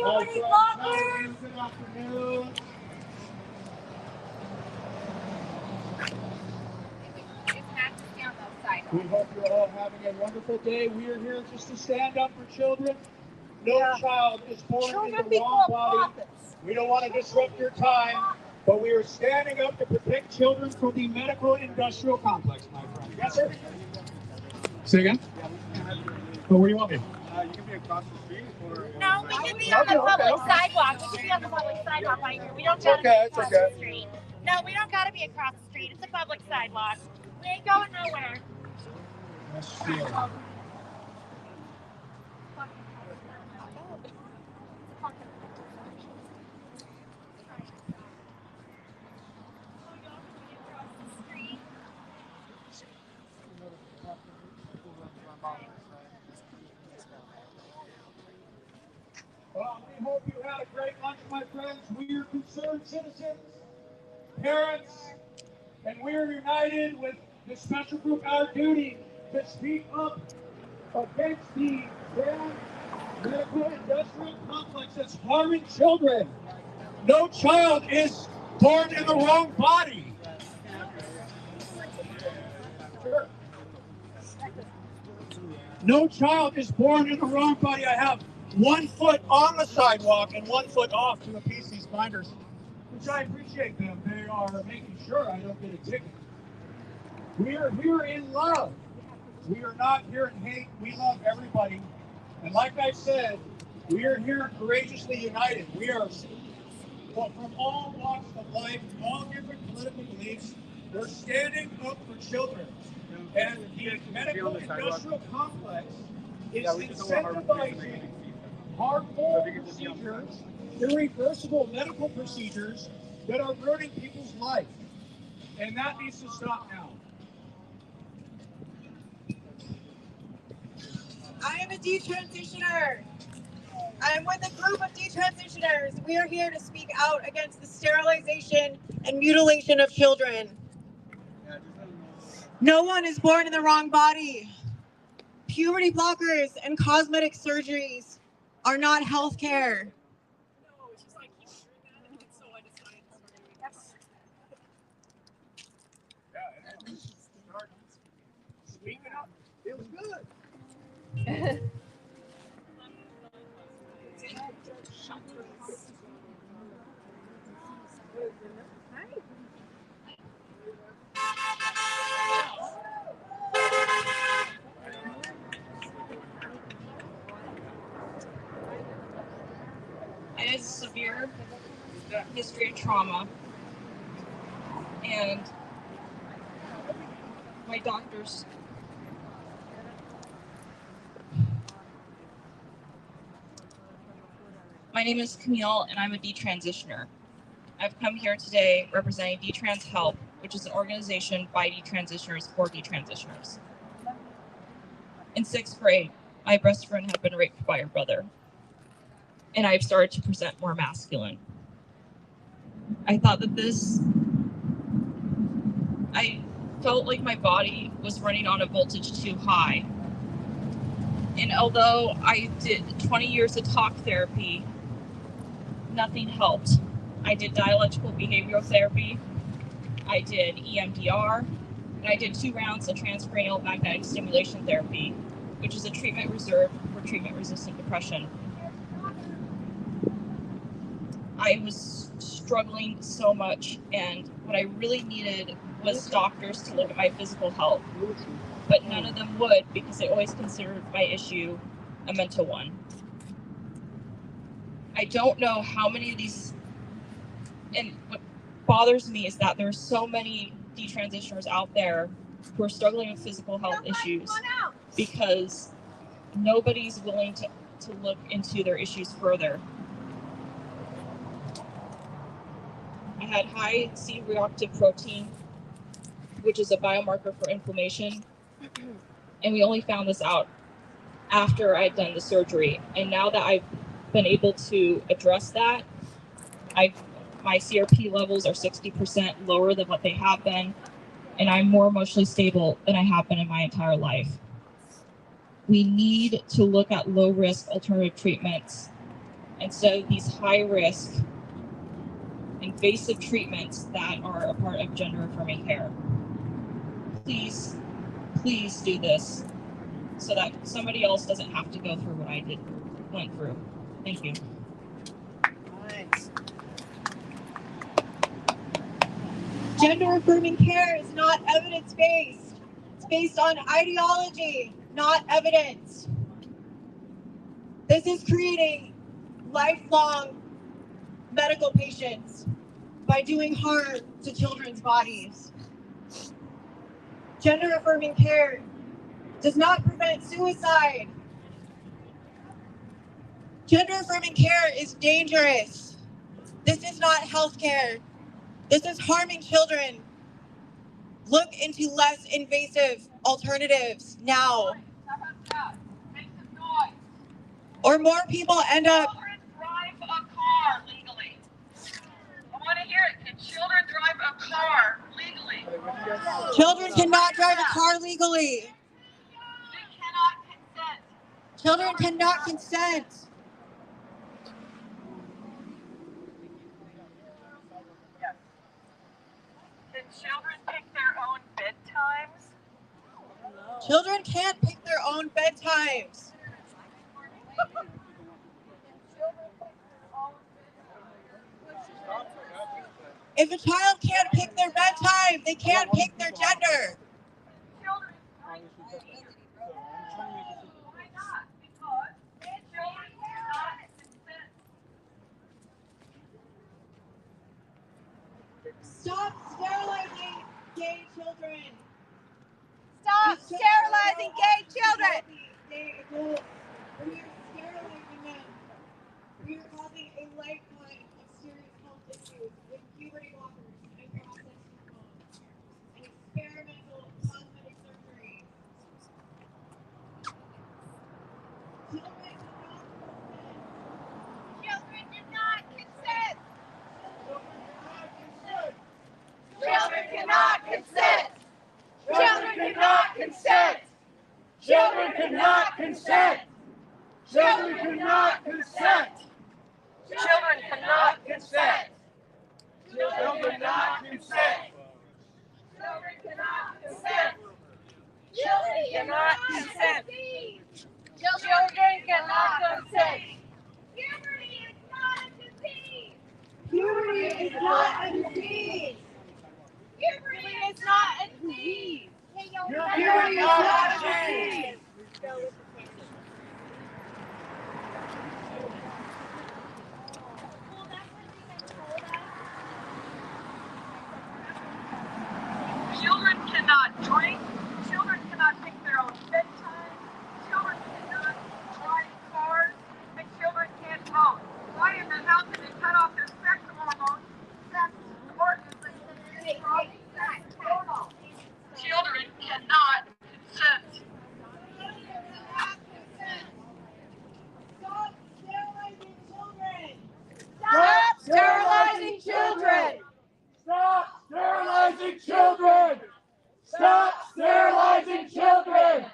Puberty blockers! Good afternoon. We hope you're all having a wonderful day. We are here just to stand up for children. No child is born in the wrong body. We don't want to disrupt your time, but we are standing up to protect children from the medical industrial complex, my friend. Yes, sir? Say again? But where do you want me? You can be across the street or... No, we can be on the public sidewalk. We can be on the public sidewalk right here. We don't gotta be across the street. No, we don't gotta be across the street. It's a public sidewalk. We ain't going nowhere. Well, we hope you had a great lunch, my friends. We are concerned citizens, parents, and we are united with the special group Our Duty to speak up against the bad medical industrial complex that's harming children. No child is born in the wrong body. Sure. No child is born in the wrong body. I have 1 foot on the sidewalk and 1 foot off to appease these binders, which I appreciate them. They are making sure I don't get a ticket. We are here in love. We are not here in hate. We love everybody. And like I said, we are here courageously united. We are from all walks of life, all different political beliefs. We're standing up for children. And the medical industrial complex is incentivizing harmful procedures, irreversible medical procedures that are ruining people's life. And that needs to stop now. I am a detransitioner. I am with a group of detransitioners. We are here to speak out against the sterilization and mutilation of children. No one is born in the wrong body. Puberty blockers and cosmetic surgeries are not health care. Speaking up feels good. I had a severe history of trauma, and my doctors My name is Camille, and I'm a detransitioner. I've come here today representing Detrans Help, which is an organization by detransitioners for detransitioners. In 6th grade, my best friend had been raped by her brother, and I've started to present more masculine. I thought that I felt like my body was running on a voltage too high. And although I did 20 years of talk therapy, nothing helped. I did dialectical behavioral therapy, I did EMDR, and I did 2 rounds of transcranial magnetic stimulation therapy, which is a treatment reserved for treatment-resistant depression. I was struggling so much, and what I really needed was doctors to look at my physical health, but none of them would because they always considered my issue a mental one. I don't know how many of these, and what bothers me is that there's so many detransitioners out there who are struggling with physical health issues because nobody's willing to look into their issues further. I had high C-reactive protein, which is a biomarker for inflammation, and we only found this out after I'd done the surgery. And now that I've been able to address that, my CRP levels are 60% lower than what they have been, and I'm more emotionally stable than I have been in my entire life. We need to look at low-risk alternative treatments instead of these high-risk, invasive treatments that are a part of gender-affirming care. Please, please do this so that somebody else doesn't have to go through what I went through. Thank you. Nice. Gender-affirming care is not evidence-based. It's based on ideology, not evidence. This is creating lifelong medical patients by doing harm to children's bodies. Gender-affirming care does not prevent suicide. Gender-affirming care is dangerous. This is not healthcare. This is harming children. Look into less invasive alternatives now. Or more people end up. Children drive a car legally. I want to hear it. Can children drive a car legally? Children cannot drive a car legally. They cannot consent. Children cannot consent. Yes. Can children pick their own bedtimes? Children can't pick their own bedtimes. If a child can't pick their bedtime, they can't pick their gender. Why not? Because children cannot consent. Stop sterilizing gay children. Stop sterilizing gay children. We are sterilizing them. We are causing a lifetime of serious health issues with puberty blockers and processed hormones and experimental cosmetic surgery. Children do not consent. Children cannot consent. Children cannot consent. Children cannot consent. Children cannot consent. Children cannot consent. Children cannot consent. Children cannot consent. Children cannot consent. Children cannot consent. Puberty is not a disease. Puberty is not a disease. Puberty is not a disease. Puberty is not a disease. Children cannot drink. Children cannot pick their own bedtime. Children cannot drive cars. And children can't vote. Why in the hell did they cut off their sex hormones? Sex organs. Children cannot consent. Stop sterilizing children. Stop sterilizing children. Stop sterilizing children.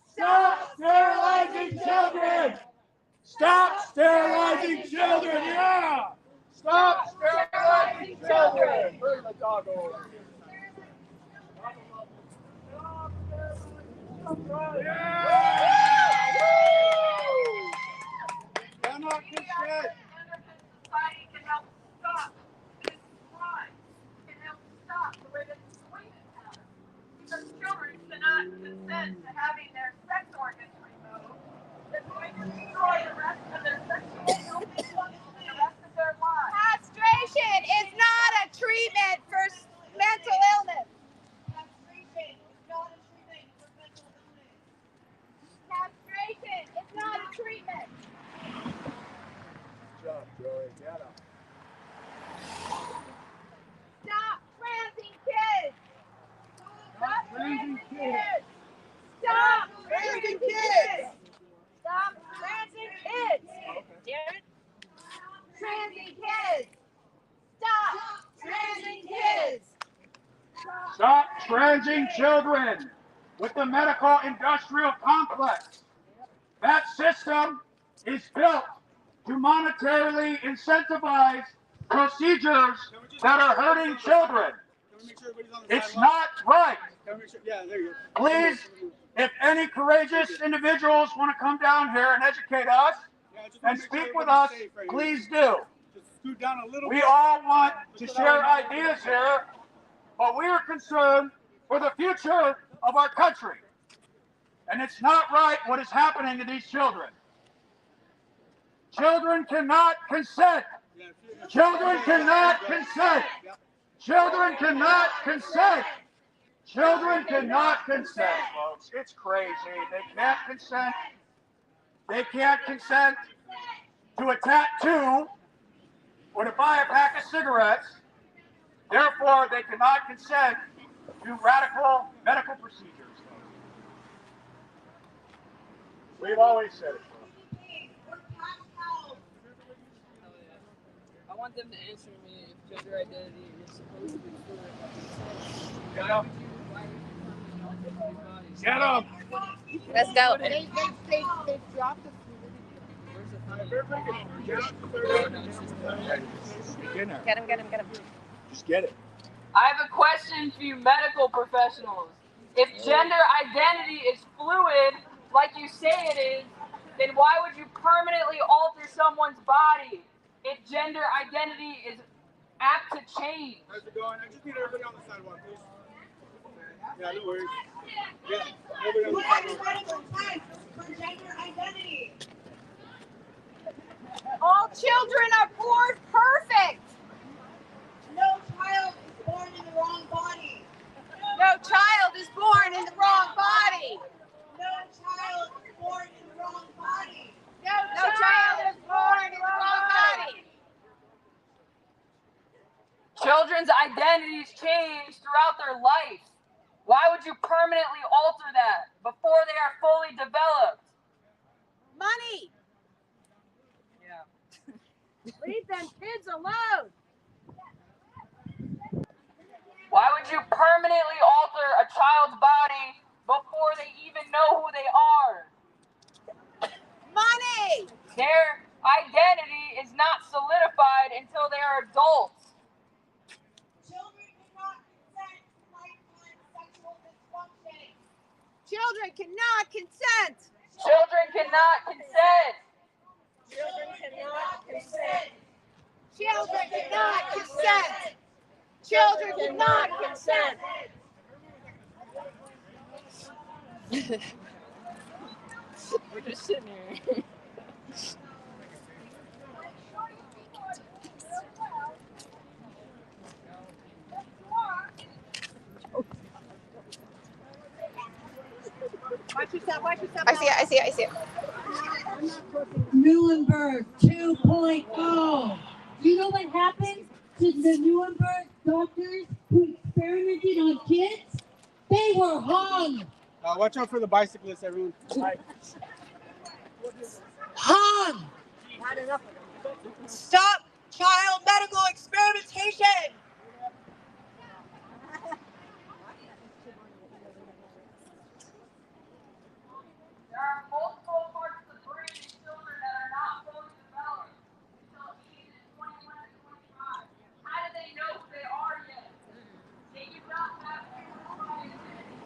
Stop sterilizing children. Stop sterilizing children. Yeah. Stop sterilizing children. Bring the dog over. Cannot consent. Society can help stop this crime. Can help stop the way that it's going to happen. Because children cannot consent to having their sex organs removed. They're going to destroy the rest of their sexual function the rest of their lives. Castration is not a treatment for mental illness. Castration is not a treatment for mental illness. Castration is not a treatment. Good job, Joey. Get up. Stop transing kids. Stop transing kids. Stop transing kids. Stop transing kids. Damn it. Transing kids. Stop transing kids. Stop transing children with the medical industrial complex. That system is built to monetarily incentivize procedures that are hurting children. It's not right. Please, if any courageous individuals want to come down here and educate us and speak with us, please do. We all want to share ideas here, but we are concerned for the future of our country. And it's not right what is happening to these children. Children cannot consent. Children cannot consent. Children cannot consent. Children cannot consent, folks. It's crazy. They can't consent. They can't consent to a tattoo or to buy a pack of cigarettes. Therefore, they cannot consent to radical medical procedures. We've always said it. I want them to answer me if gender identity is supposed to be fluid. Get them. Get them. Let's go. They dropped the Get him, get him, get him. Just get it. I have a question for you medical professionals. If gender identity is fluid, like you say it is, then why would you permanently alter someone's body? If gender identity is apt to change. How's it going? I just need everybody on the sidewalk, please. Yeah, no worries. Yeah, everybody on the sidewalk. For gender identity. all children are born perfect. No child is born in the wrong body. No child is born in the wrong body. No child is born in the wrong body. No child is born in the wrong body. Children's identities change throughout their life. Why would you permanently alter that before they are fully developed? Money. Yeah. Leave them kids alone. Why would you permanently alter a child's body before they even know who they are? Money. Their identity is not solidified until they are adults. Children cannot consent to lifetime sexual dysfunction. Children cannot consent. Children cannot consent. Children cannot consent. Children cannot consent. Children cannot consent. We're just sitting here. Watch yourself, watch yourself. I see it, I see it, I see it. Nuremberg 2.0. Do you know what happened to the Nuremberg doctors who experimented on kids? They were hung. Watch out for the bicyclists, everyone. Hung. Stop child medical experimentation. There are multiple parts of the brain in children that are not fully developed until ages 21 to 25. How do they know who they are yet? They do not have purified identity.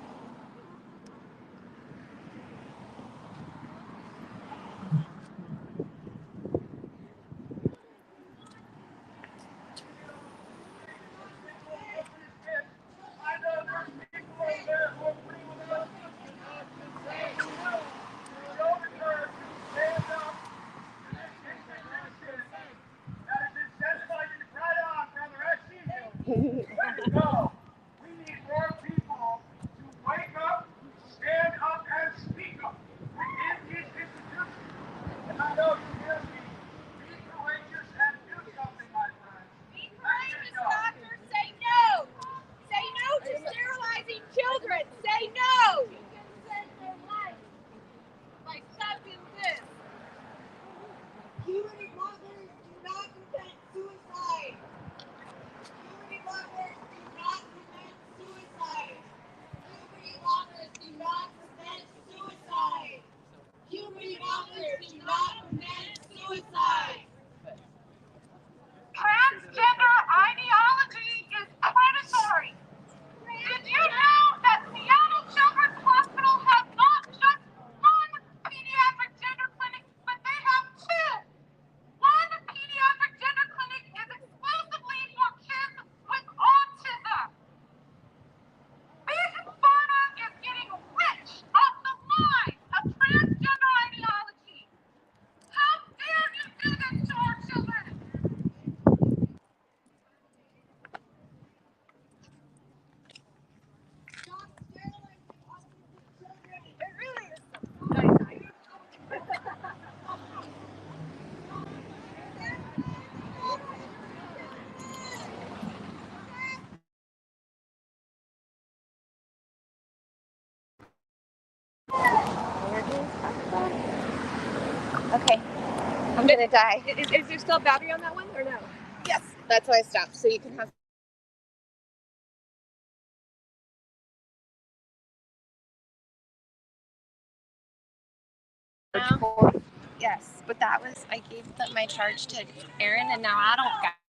I know there's people over there who agree with us. Children stand up to this institution that is incentivizing. Right on, brother. I see you. Way to go. We need more people to wake up, stand up, and speak up in these institutions. And I know you hear me. Be courageous and do something, my friends. Be courageous, doctors. Say no. Say no to sterilizing children. Say no. You can send their life. Like stopping this. Puberty blockers do not prevent suicide. Puberty blockers die. Is there still a battery on that one or no? Yes. That's why I stopped. So you can have. Yes, but that was, I gave my charge to Aaron, and now I don't got